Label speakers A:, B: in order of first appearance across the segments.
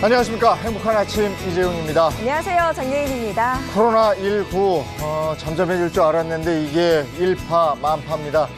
A: 안녕하십니까. 행복한 아침 이재용입니다.
B: 안녕하세요. 장예인입니다.
A: 코로나19 잠잠해질 줄 알았는데 이게 일파만파입니다.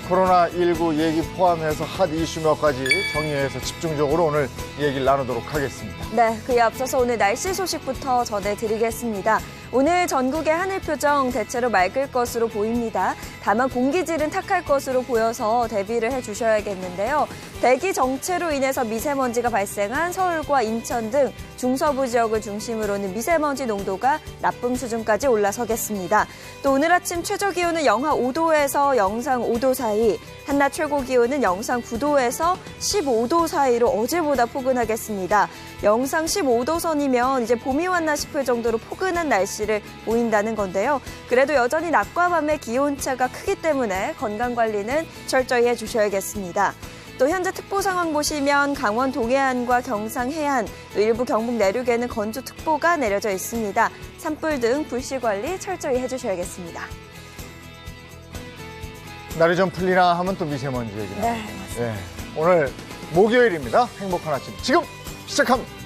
A: 코로나19 얘기 포함해서 핫 이슈 몇 가지 정리해서 집중적으로 오늘 얘기를 나누도록 하겠습니다.
B: 네, 그에 앞서서 오늘 날씨 소식부터 전해드리겠습니다. 오늘 전국의 하늘 표정 대체로 맑을 것으로 보입니다. 다만 공기질은 탁할 것으로 보여서 대비를 해주셔야겠는데요. 대기 정체로 인해서 미세먼지가 발생한 서울과 인천 등 중서부 지역을 중심으로는 미세먼지 농도가 나쁨 수준까지 올라서겠습니다. 또 오늘 아침 최저 기온은 영하 5도에서 영상 5도 사이, 한낮 최고 기온은 영상 9도에서 15도 사이로 어제보다 포근하겠습니다. 영상 15도 선이면 이제 봄이 왔나 싶을 정도로 포근한 날씨를 보인다는 건데요. 그래도 여전히 낮과 밤의 기온차가 크기 때문에 건강관리는 철저히 해주셔야겠습니다. 또 현재 특보 상황 보시면 강원 동해안과 경상 해안, 또 일부 경북 내륙에는 건조특보가 내려져 있습니다. 산불 등 불씨 관리 철저히 해주셔야겠습니다.
A: 날이 좀 풀리나 하면 또 미세먼지 얘기나.
B: 네, 맞습니다.
A: 네, 오늘 목요일입니다. 행복한 아침 지금 시작합니다.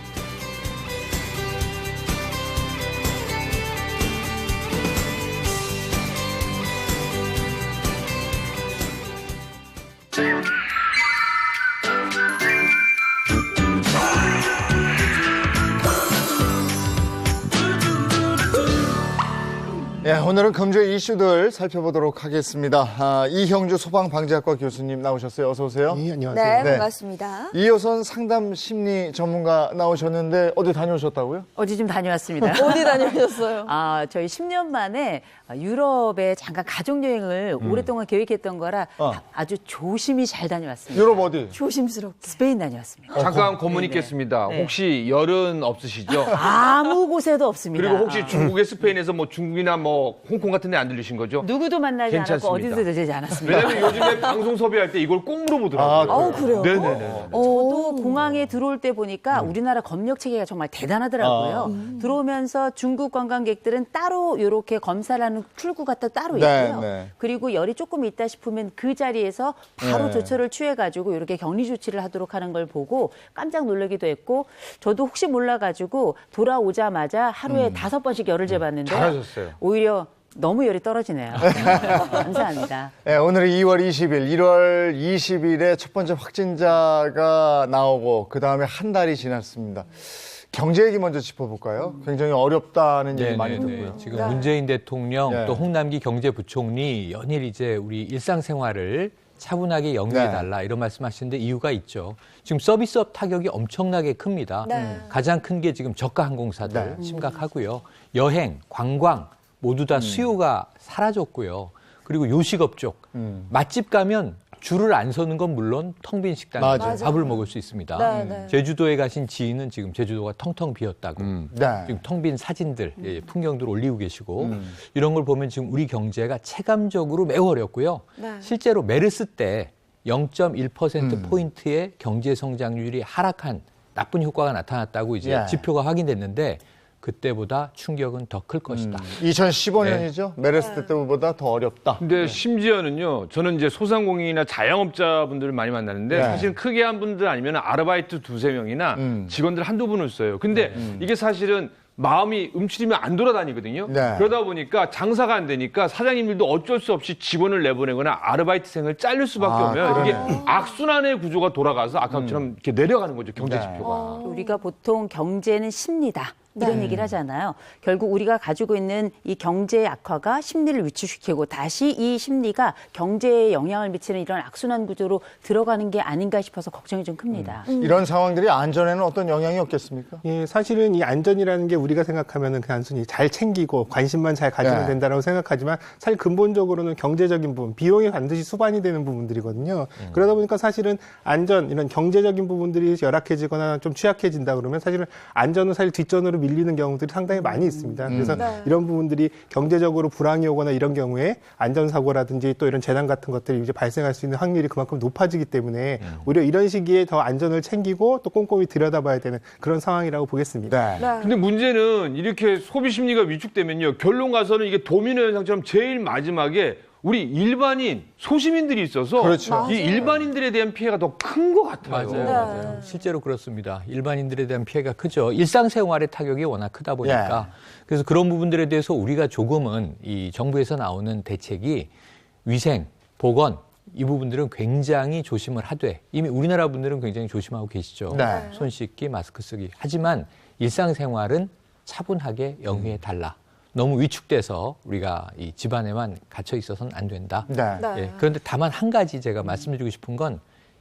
A: 네, 오늘은 금주의 이슈들 살펴보도록 하겠습니다. 이형주 소방방재학과 교수님 나오셨어요. 어서 오세요.
C: 네, 안녕하세요.
B: 네,
A: 네.
B: 반갑습니다.
A: 이효선 상담심리 전문가 나오셨는데 어디 다녀오셨다고요?
D: 어디 좀 다녀왔습니다.
B: 어디 다녀오셨어요?
D: 저희 10년 만에 유럽에 잠깐 가족여행을 오랫동안 계획했던 거라 아주 조심히 잘 다녀왔습니다.
A: 유럽 어디?
B: 조심스럽게.
D: 스페인 다녀왔습니다.
E: 잠깐 고문 있겠습니다.
D: 네.
E: 혹시 열은 없으시죠?
D: 아무 곳에도 없습니다.
E: 그리고 혹시 중국의 스페인에서 뭐 중국이나 뭐 홍콩 같은 데 안 들리신 거죠?
D: 누구도 만나지
E: 괜찮습니다.
D: 않았고 어디도 되지 않았습니다.
E: 왜냐면 요즘에 방송 섭외할 때 이걸 꼭 물어보더라고요.
B: 그래요?
E: 네네네.
D: 저도 공항에 들어올 때 보니까 우리나라 검역 체계가 정말 대단하더라고요. 들어오면서 중국 관광객들은 따로 이렇게 검사를 하는 출구가 따로
A: 네,
D: 있고요.
A: 네.
D: 그리고 열이 조금 있다 싶으면 그 자리에서 바로
A: 네.
D: 조처를 취해가지고 이렇게 격리 조치를 하도록 하는 걸 보고 깜짝 놀라기도 했고 저도 혹시 몰라가지고 돌아오자마자 하루에 5번씩 열을 재봤는데
E: 잘하셨어요.
D: 오히려 너무 열이 떨어지네요. 감사합니다.
A: 네, 오늘은 2월 20일, 1월 20일에 첫 번째 확진자가 나오고 그 다음에 한 달이 지났습니다. 경제 얘기 먼저 짚어볼까요? 굉장히 어렵다는 얘기 많이 듣고요.
F: 지금 문재인 대통령
A: 네.
F: 또 홍남기 경제부총리 연일 이제 우리 일상생활을 차분하게 영위해달라 이런 말씀하시는데 이유가 있죠. 지금 서비스업 타격이 엄청나게 큽니다. 가장 큰 게 지금 저가 항공사들 심각하고요. 여행, 관광 모두 다 수요가 사라졌고요. 그리고 요식업 쪽 맛집 가면 줄을 안 서는 건 물론 텅 빈 식당에서 밥을 먹을 수 있습니다.
B: 네.
F: 제주도에 가신 지인은 지금 제주도가 텅텅 비었다고
A: 네.
F: 지금 텅 빈 사진들, 풍경들 올리고 계시고 이런 걸 보면 지금 우리 경제가 체감적으로 매우 어렵고요. 실제로 메르스 때 0.1%포인트의 경제 성장률이 하락한 나쁜 효과가 나타났다고 이제 지표가 확인됐는데 그때보다 충격은 더 클 것이다.
A: 2015년이죠. 메르스 때보다 더 어렵다.
E: 근데 심지어는요, 저는 이제 소상공인이나 자영업자분들을 많이 만나는데 사실 크게 한 분들 아니면 아르바이트 2-3명이나 직원들 한두 분을 써요. 근데 이게 사실은 마음이 움츠리면 안 돌아다니거든요.
A: 네.
E: 그러다 보니까 장사가 안 되니까 사장님들도 어쩔 수 없이 직원을 내보내거나 아르바이트생을 잘릴 수밖에 오면 이게 악순환의 구조가 돌아가서 아까처럼 이렇게 내려가는 거죠, 경제 지표가.
D: 우리가 보통 경제는 심리다. 이런 얘기를 하잖아요. 결국 우리가 가지고 있는 이 경제의 악화가 심리를 위축시키고 다시 이 심리가 경제에 영향을 미치는 이런 악순환 구조로 들어가는 게 아닌가 싶어서 걱정이 좀 큽니다.
A: 이런 상황들이 안전에는 어떤 영향이 없겠습니까?
C: 예, 사실은 이 안전이라는 게 우리가 생각하면은 그냥 단순히 잘 챙기고 관심만 잘 가지면 된다라고 생각하지만 사실 근본적으로는 경제적인 부분, 비용이 반드시 수반이 되는 부분들이거든요. 그러다 보니까 사실은 안전, 이런 경제적인 부분들이 열악해지거나 좀 취약해진다 그러면 사실은 안전은 사실 뒷전으로 밀리는 경우들이 상당히 많이 있습니다. 그래서
B: 네.
C: 이런 부분들이 경제적으로 불황이 오거나 이런 경우에 안전사고라든지 또 이런 재난 같은 것들이 이제 발생할 수 있는 확률이 그만큼 높아지기 때문에 오히려 이런 시기에 더 안전을 챙기고 또 꼼꼼히 들여다봐야 되는 그런 상황이라고 보겠습니다.
A: 네.
B: 네.
E: 근데 문제는 이렇게 소비 심리가 위축되면요. 결론 가서는 이게 도미노 현상처럼 제일 마지막에 우리 일반인, 소시민들이 있어서
A: 그렇죠.
E: 이 일반인들에 대한 피해가 더 큰 것 같아요.
F: 맞아요. 맞아요. 실제로 그렇습니다. 일반인들에 대한 피해가 크죠. 일상생활의 타격이 워낙 크다 보니까. 그래서 그런 부분들에 대해서 우리가 조금은 이 정부에서 나오는 대책이 위생, 보건, 이 부분들은 굉장히 조심을 하되 이미 우리나라 분들은 굉장히 조심하고 계시죠.
A: 네.
F: 손 씻기, 마스크 쓰기. 하지만 일상생활은 차분하게 영위해 달라. 너무 위축돼서 우리가 이 집안에만 갇혀 있어서는 안 된다.
A: 네.
B: 네.
F: 예, 그런데 다만 한 가지 제가 말씀드리고 싶은 건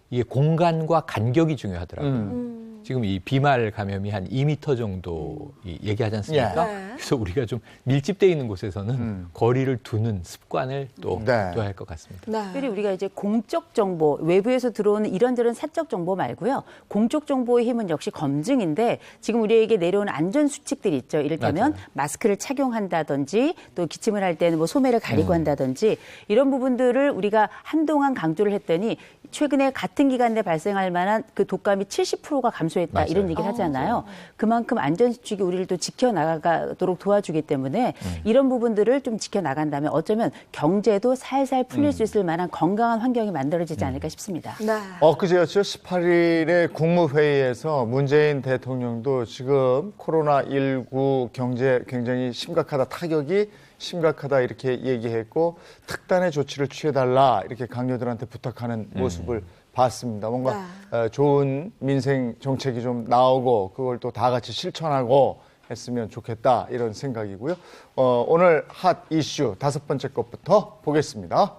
F: 이게 공간과 간격이 중요하더라고요. 지금 이 비말 감염이 한 2m 정도 얘기하지 않습니까?
B: 네.
F: 그래서 우리가 좀 밀집돼 있는 곳에서는 거리를 두는 습관을 또
A: 네.
F: 둬야 할 것 같습니다.
B: 네.
D: 특별히 우리가 이제 공적 정보, 외부에서 들어오는 이런저런 사적 정보 말고요. 공적 정보의 힘은 역시 검증인데 지금 우리에게 내려오는 안전 수칙들이 있죠. 이를테면
F: 맞아요.
D: 마스크를 착용한다든지 또 기침을 할 때는 뭐 소매를 가리고 한다든지 이런 부분들을 우리가 한동안 강조를 했더니 최근에 같은 기간 내에 발생할 만한 그 독감이 70%가 감소했다
F: 맞아요.
D: 이런 얘기를 하잖아요. 그만큼 안전 수칙이 우리를 또 지켜나가도록 도와주기 때문에 이런 부분들을 좀 지켜나간다면 어쩌면 경제도 살살 풀릴 수 있을 만한 건강한 환경이 만들어지지 않을까 싶습니다.
B: 네.
A: 엊그제였죠. 18일에 국무회의에서 문재인 대통령도 지금 코로나19 경제 굉장히 심각하다, 타격이 심각하다 이렇게 얘기했고 특단의 조치를 취해달라 이렇게 강요들한테 부탁하는 모습을 봤습니다. 뭔가 좋은 민생 정책이 좀 나오고 그걸 또 다 같이 실천하고 했으면 좋겠다 이런 생각이고요. 오늘 핫 이슈 5번째 것부터 보겠습니다.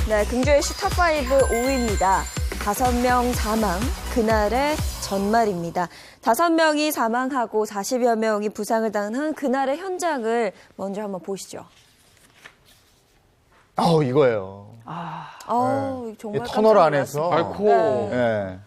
B: 네, 금주의 슈탑5 5위입니다. 5명 사망, 그날의 전말입니다. 5명이 사망하고 40여 명이 부상을 당한 그날의 현장을 먼저 한번 보시죠.
A: 이거예요.
B: 정말
A: 이
B: 깜짝
A: 터널
B: 놀랐습니다.
A: 안에서
E: 아이고.
B: 네.
A: 예.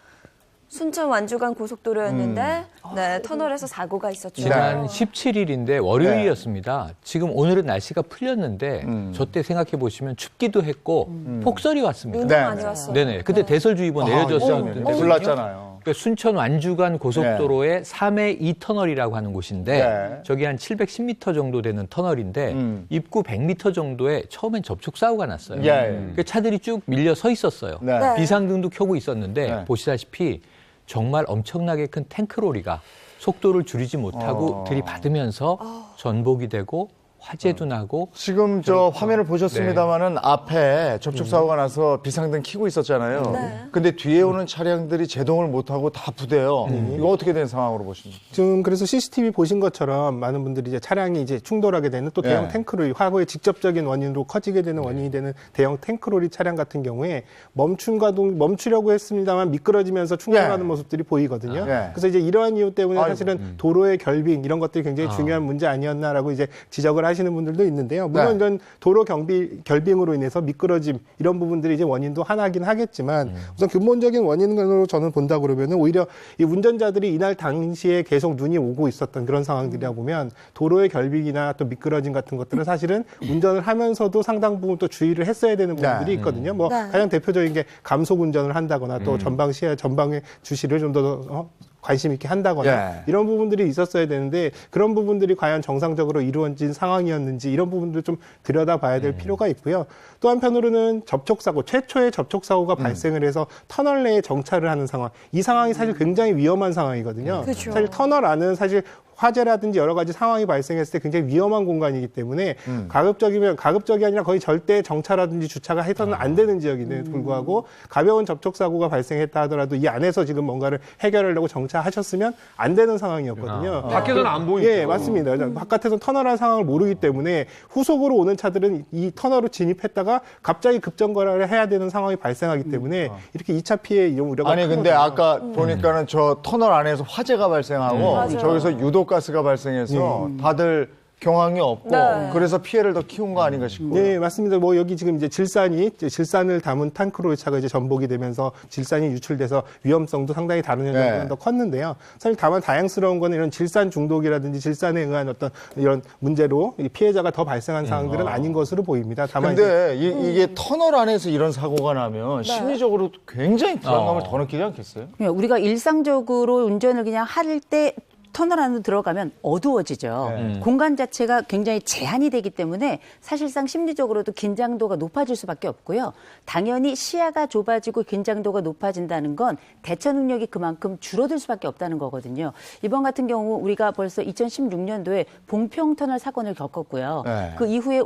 B: 순천 완주간 고속도로였는데 네, 터널에서 사고가 있었죠.
F: 지난 17일인데 월요일이었습니다. 지금 오늘은 날씨가 풀렸는데 저 때 생각해 보시면 춥기도 했고 폭설이 왔습니다.
B: 눈도
A: 네.
B: 많이 왔어요.
F: 네네. 그때 대설주의보 내려졌었는데
A: 불났잖아요.
F: 그러니까 순천 완주간 고속도로의 3회 2터널이라고 하는 곳인데
A: 네.
F: 저기 한 710m 정도 되는 터널인데 입구 100m 정도에 처음엔 접촉 사고가 났어요.
A: 예.
F: 그러니까 차들이 쭉 밀려 서 있었어요.
A: 네.
B: 네.
F: 비상등도 켜고 있었는데
A: 네.
F: 보시다시피 정말 엄청나게 큰 탱크로리가 속도를 줄이지 못하고 들이받으면서 전복이 되고 화재도 나고
A: 지금 저 화면을 보셨습니다마는 앞에 접촉 사고가 나서 비상등 켜고 있었잖아요.
B: 네.
A: 근데 뒤에 오는 차량들이 제동을 못하고 다 부대요. 이거 어떻게 된 상황으로 보십니까?
C: 지금 그래서 CCTV 보신 것처럼 많은 분들이 이제 차량이 이제 충돌하게 되는 또 대형
A: 네.
C: 탱크로리, 화고의 직접적인 원인으로 커지게 되는 원인이 되는 대형 탱크로리 차량 같은 경우에 멈추려고 했습니다만 미끄러지면서 충돌하는
A: 네.
C: 모습들이 보이거든요.
A: 네.
C: 그래서 이제 이러한 이유 때문에
A: 아이고.
C: 사실은 도로의 결빙 이런 것들이 굉장히 중요한 문제 아니었나라고 이제 지적을 하시는 분들도 있는데요. 물론
A: 네.
C: 이런 도로 결빙으로 인해서 미끄러짐 이런 부분들이 이제 원인도 하나긴 하겠지만 우선 근본적인 원인으로 저는 본다 그러면은 오히려 이 운전자들이 이날 당시에 계속 눈이 오고 있었던 그런 상황들이라 보면 도로의 결빙이나 또 미끄러짐 같은 것들은 사실은 운전을 하면서도 상당 부분 또 주의를 했어야 되는 부분들이 있거든요. 뭐
B: 네.
C: 가장 대표적인 게 감속 운전을 한다거나 또 전방의 주시를 좀 더 관심 있게 한다거나
A: 예.
C: 이런 부분들이 있었어야 되는데 그런 부분들이 과연 정상적으로 이루어진 상황이었는지 이런 부분도 좀 들여다봐야 될 필요가 있고요. 또 한편으로는 접촉사고, 최초의 접촉사고가 발생을 해서 터널 내에 정차를 하는 상황. 이 상황이 사실 굉장히 위험한 상황이거든요.
B: 그렇죠.
C: 사실 터널 안은 사실 화재라든지 여러 가지 상황이 발생했을 때 굉장히 위험한 공간이기 때문에 가급적이 아니라 거의 절대 정차라든지 주차가 해서는 안 되는 지역임에도 불구하고 가벼운 접촉 사고가 발생했다 하더라도 이 안에서 지금 뭔가를 해결하려고 정차하셨으면 안 되는 상황이었거든요.
E: 밖에서는 안 보이죠.
C: 예, 맞습니다. 바깥에서 터널한 상황을 모르기 때문에 후속으로 오는 차들은 이 터널로 진입했다가 갑자기 급정거를 해야 되는 상황이 발생하기 때문에 이렇게 2차 피해 이런 우려가
A: 아니 근데
C: 크거든요.
A: 아까 보니까는 저 터널 안에서 화재가 발생하고
B: 맞아요.
A: 저기서 유독가스가 발생해서 다들 경황이 없고
B: 네.
A: 그래서 피해를 더 키운 거 아닌가 싶고요.
C: 네, 맞습니다. 뭐 여기 지금 이제 질산을 담은 탱크로의 차가 이제 전복이 되면서 질산이 유출돼서 위험성도 상당히 다른 현상보다
A: 네.
C: 더 컸는데요. 사실 다만 다양스러운 거는 이런 질산 중독이라든지 질산에 의한 어떤 이런 문제로 이 피해자가 더 발생한 상황들은 아닌 것으로 보입니다. 다만
A: 근데 이게 터널 안에서 이런 사고가 나면 심리적으로 굉장히 불안감을 더 느끼지 않겠어요?
D: 우리가 일상적으로 운전을 그냥 할 때 터널 안으로 들어가면 어두워지죠. 공간 자체가 굉장히 제한이 되기 때문에 사실상 심리적으로도 긴장도가 높아질 수밖에 없고요. 당연히 시야가 좁아지고 긴장도가 높아진다는 건 대처 능력이 그만큼 줄어들 수밖에 없다는 거거든요. 이번 같은 경우 우리가 벌써 2016년도에 봉평터널 사건을 겪었고요.
A: 네.
D: 그 이후에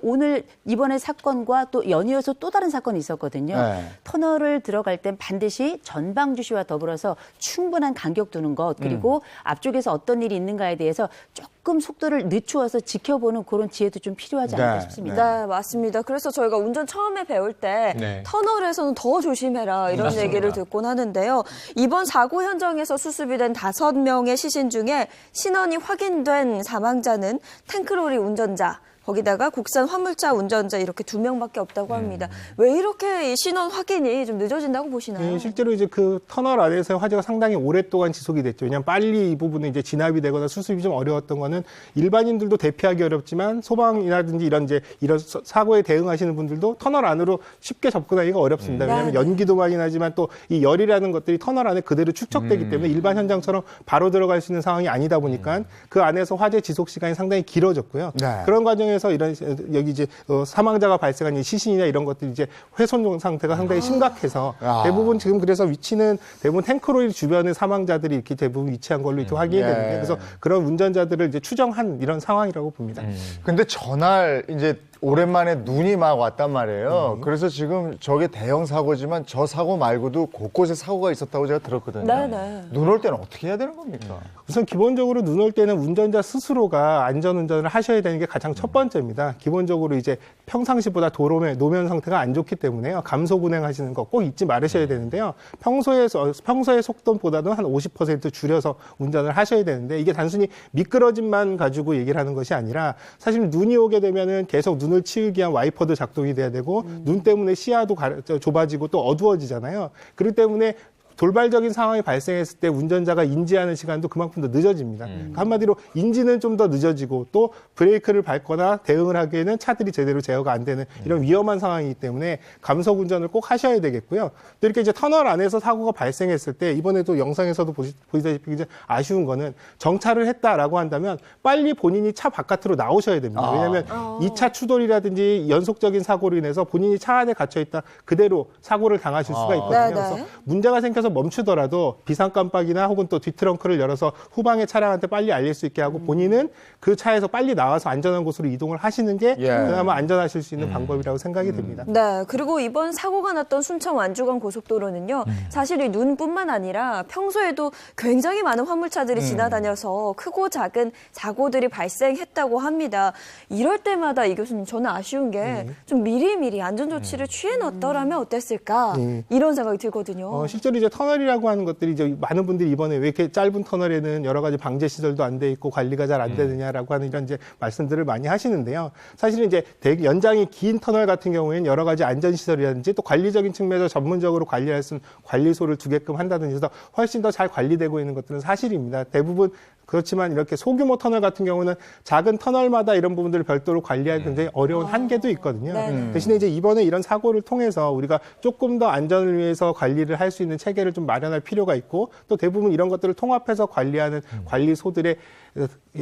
D: 이번에 사건과 또 연이어서 또 다른 사건이 있었거든요.
A: 네.
D: 터널을 들어갈 땐 반드시 전방 주시와 더불어서 충분한 간격 두는 것, 그리고 앞쪽에서 어떤 일이 있는가에 대해서 조금 속도를 늦추어서 지켜보는 그런 지혜도 좀 필요하지 않을까
A: 네,
D: 싶습니다.
B: 네, 맞습니다. 그래서 저희가 운전 처음에 배울 때
F: 네.
B: 터널에서는 더 조심해라 이런
F: 맞습니다.
B: 얘기를 듣곤 하는데요. 이번 사고 현장에서 수습이 된 5명의 시신 중에 신원이 확인된 사망자는 탱크로리 운전자, 거기다가 국산 화물차 운전자 이렇게 2명밖에 없다고 합니다. 왜 이렇게 이 신원 확인이 좀 늦어진다고 보시나요?
C: 네, 실제로 이제 그 터널 안에서 화재가 상당히 오랫동안 지속이 됐죠. 왜냐하면 빨리 이 부분에 이제 진압이 되거나 수습이 좀 어려웠던 거는 일반인들도 대피하기 어렵지만 소방이라든지 이런 사고에 대응하시는 분들도 터널 안으로 쉽게 접근하기가 어렵습니다. 왜냐하면
B: 네.
C: 연기도 많이 나지만 또 이 열이라는 것들이 터널 안에 그대로 축적되기 때문에 일반 현장처럼 바로 들어갈 수 있는 상황이 아니다 보니까 그 안에서 화재 지속 시간이 상당히 길어졌고요.
A: 네.
C: 그런 과정에서 여기 이제 사망자가 발생한 이 시신이나 이런 것들이 이제 훼손 상태가 상당히 심각해서 대부분 지금 그래서 위치는 대부분 탱크로일 주변에 사망자들이 이렇게 대부분 위치한 걸로 이렇게 확인이
A: 예.
C: 되는데 그래서 그런 운전자들을 이제 추정한 이런 상황이라고 봅니다.
A: 근데 전날 이제 오랜만에 눈이 막 왔단 말이에요. 그래서 지금 저게 대형 사고지만 저 사고 말고도 곳곳에 사고가 있었다고 제가 들었거든요.
B: 네네.
A: 눈 올 때는 어떻게 해야 되는 겁니까?
C: 우선 기본적으로 눈 올 때는 운전자 스스로가 안전운전을 하셔야 되는 게 가장 첫 번째입니다. 기본적으로 이제 평상시보다 노면 상태가 안 좋기 때문에요. 감속 운행하시는 거 꼭 잊지 말으셔야 되는데요. 평소의 속도보다는 한 50% 줄여서 운전을 하셔야 되는데 이게 단순히 미끄러짐만 가지고 얘기를 하는 것이 아니라 사실 눈이 오게 되면은 계속 눈을 치우기 위한 와이퍼도 작동이 돼야 되고 눈 때문에 시야도 좁아지고 또 어두워지잖아요. 그렇기 때문에 돌발적인 상황이 발생했을 때 운전자가 인지하는 시간도 그만큼 더 늦어집니다. 한마디로 인지는 좀 더 늦어지고 또 브레이크를 밟거나 대응을 하기에는 차들이 제대로 제어가 안 되는 이런 위험한 상황이기 때문에 감속 운전을 꼭 하셔야 되겠고요. 또 이렇게 이제 터널 안에서 사고가 발생했을 때 이번에도 영상에서도 보시다시피 이제 아쉬운 거는 정차를 했다라고 한다면 빨리 본인이 차 바깥으로 나오셔야 됩니다. 왜냐하면 2차 추돌이라든지 연속적인 사고로 인해서 본인이 차 안에 갇혀 있다 그대로 사고를 당하실 수가 있거든요.
B: 네네.
C: 그래서 문제가 생겨서 멈추더라도 비상 깜빡이나 혹은 또 뒤트렁크를 열어서 후방의 차량한테 빨리 알릴 수 있게 하고 본인은 그 차에서 빨리 나와서 안전한 곳으로 이동을 하시는 게
A: 예.
C: 그나마 안전하실 수 있는 방법이라고 생각이 듭니다.
B: 네, 그리고 이번 사고가 났던 순천 완주간 고속도로는요, 사실 이 눈뿐만 아니라 평소에도 굉장히 많은 화물차들이 지나다녀서 크고 작은 사고들이 발생했다고 합니다. 이럴 때마다 이 교수님, 저는 아쉬운 게 좀 미리미리 안전조치를 취해놨더라면 어땠을까? 이런 생각이 들거든요.
C: 실제로 이제 터널이라고 하는 것들이 이제 많은 분들이 이번에 왜 이렇게 짧은 터널에는 여러 가지 방제 시설도 안 돼 있고 관리가 잘 안 되느냐라고 하는 이런 이제 말씀들을 많이 하시는데요. 사실은 이제 연장이 긴 터널 같은 경우에는 여러 가지 안전 시설이라든지 또 관리적인 측면에서 전문적으로 관리할 수 있는 관리소를 두게끔 한다든지 해서 훨씬 더 잘 관리되고 있는 것들은 사실입니다. 대부분 그렇지만 이렇게 소규모 터널 같은 경우는 작은 터널마다 이런 부분들을 별도로 관리하기 굉장히 어려운 한계도 있거든요. 대신에 이제 이번에 이런 사고를 통해서 우리가 조금 더 안전을 위해서 관리를 할 수 있는 체계를 좀 마련할 필요가 있고 또 대부분 이런 것들을 통합해서 관리하는 관리소들의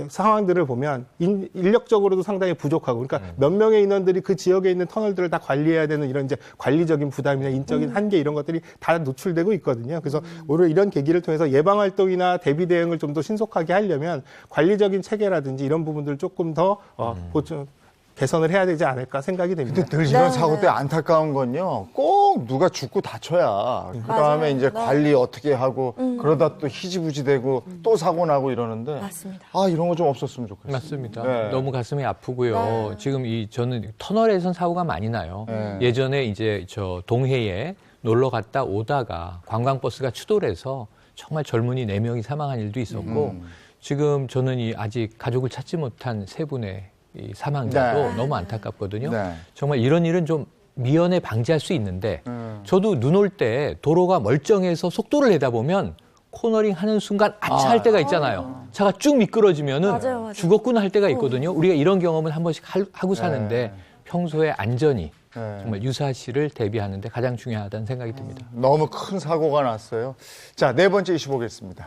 C: 상황들을 보면 인력적으로도 상당히 부족하고 그러니까 몇 명의 인원들이 그 지역에 있는 터널들을 다 관리해야 되는 이런 이제 관리적인 부담이나 인적인 한계 이런 것들이 다 노출되고 있거든요. 그래서 오히려 이런 계기를 통해서 예방 활동이나 대비 대응을 좀 더 신속하게 하려면 관리적인 체계라든지 이런 부분들을 조금 더 개선을 해야 되지 않을까 생각이 됩니다.
A: 근데 늘 이런 사고 때 안타까운 건요. 꼭 누가 죽고 다쳐야 그다음에 이제 관리 어떻게 하고 그러다 또 희지부지 되고 또 사고 나고 이러는데
B: 맞습니다.
A: 아 이런 거 좀 없었으면 좋겠어요.
F: 맞습니다.
A: 네.
F: 너무 가슴이 아프고요. 지금 저는 터널에선 사고가 많이 나요.
A: 네.
F: 예전에 이제 저 동해에 놀러 갔다 오다가 관광버스가 추돌해서 정말 젊은이 4명이 사망한 일도 있었고 지금 저는 아직 가족을 찾지 못한 3분의 이 사망자도
A: 네.
F: 너무 안타깝거든요.
A: 네.
F: 정말 이런 일은 좀 미연에 방지할 수 있는데 저도 눈 올 때 도로가 멀쩡해서 속도를 내다 보면 코너링 하는 순간 아차 할 때가 있잖아요. 차가 쭉 미끄러지면은
B: 맞아요.
F: 죽었구나 할 때가 있거든요. 우리가 이런 경험은 한 번씩 하고 사는데 평소에 안전이 정말 유사시를 대비하는데 가장 중요하다는 생각이 듭니다.
A: 너무 큰 사고가 났어요. 자, 네 번째 이슈 보겠습니다.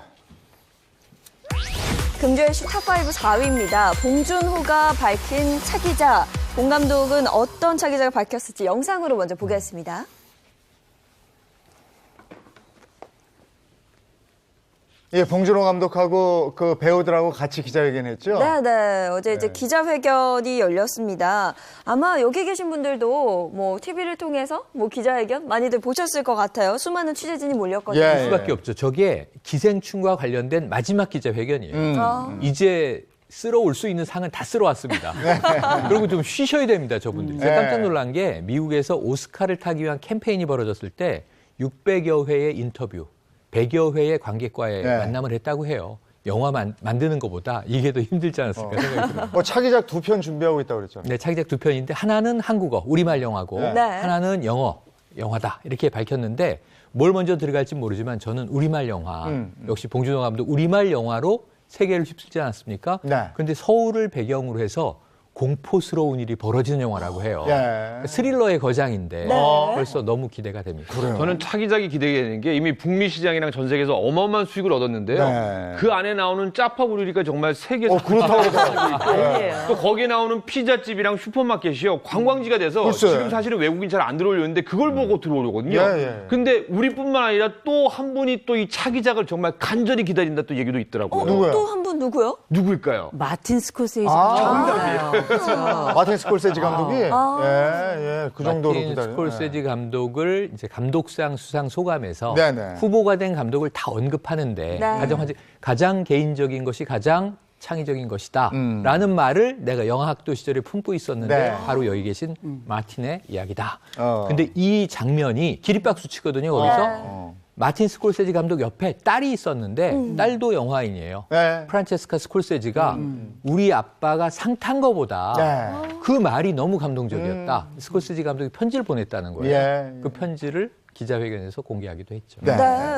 B: 금주의 슈탑5 4위입니다. 봉준호가 밝힌 차기작. 봉 감독은 어떤 차기작을 밝혔을지 영상으로 먼저 보겠습니다.
A: 예, 봉준호 감독하고 그 배우들하고 같이 기자회견했죠?
B: 네. 어제 이제 기자회견이 열렸습니다. 아마 여기 계신 분들도 뭐 TV를 통해서 뭐 기자회견 많이들 보셨을 것 같아요. 수많은 취재진이 몰렸거든요.
A: 예.
F: 볼 수밖에 없죠. 저게 기생충과 관련된 마지막 기자회견이에요. 이제 쓸어올 수 있는 상은 다 쓸어왔습니다. 그리고 좀 쉬셔야 됩니다, 저분들이. 제가 깜짝 놀란 게 미국에서 오스카를 타기 위한 캠페인이 벌어졌을 때 600여 회의 인터뷰, 100여 회의 관객과의 만남을 했다고 해요. 영화 만드는 것보다 이게 더 힘들지 않았을까 생각이 듭니다.
A: 뭐 차기작 2편 준비하고 있다고 그랬잖아요.
F: 네, 차기작 2편인데 하나는 한국어, 우리말 영화고
A: 네.
F: 하나는 영화다 이렇게 밝혔는데 뭘 먼저 들어갈지 모르지만 저는 우리말 영화, 역시 봉준호 감독 우리말 영화로 세계를 휩쓸지 않았습니까?
A: 네.
F: 그런데 서울을 배경으로 해서 공포스러운 일이 벌어지는 영화라고 해요.
A: 예.
F: 스릴러의 거장인데 벌써 너무 기대가 됩니다.
E: 저는 차기작이 기대되는 게 이미 북미 시장이랑 전 세계에서 어마어마한 수익을 얻었는데요.
A: 네.
E: 그 안에 나오는 짜파구리가 정말 세계에서
A: 그렇다고 그러더라고요.
E: 또 거기에 나오는 피자집이랑 슈퍼마켓이요 관광지가 돼서
A: 글쎄요.
E: 지금 사실은 외국인 잘 안 들어오려는데 그걸 보고 들어오거든요.
A: 예.
E: 근데 우리뿐만 아니라 또 한 분이 또 이 차기작을 정말 간절히 기다린다 또 얘기도 있더라고요.
A: 누구야?
B: 또 한 분 누구요?
E: 누구일까요?
D: 마틴 스코세이지.
A: 마틴 스콜세지 감독이 그 정도로
F: 마틴
A: 기다려요.
F: 스콜세지 감독을 이제 감독상 수상 소감에서
A: 네네.
F: 후보가 된 감독을 다 언급하는데 가장 개인적인 것이 가장 창의적인 것이다 라는 말을 내가 영화학도 시절에 품고 있었는데
A: 네.
F: 바로 여기 계신 마틴의 이야기다. 근데 이 장면이 기립박수 치거든요. 거기서 마틴 스콜세지 감독 옆에 딸이 있었는데 딸도 영화인이에요.
A: 네.
F: 프란체스카 스콜세지가 우리 아빠가 상 탄 거보다 그 말이 너무 감동적이었다. 스콜세지 감독이 편지를 보냈다는 거예요. 그 편지를 기자회견에서 공개하기도 했죠.
A: 네.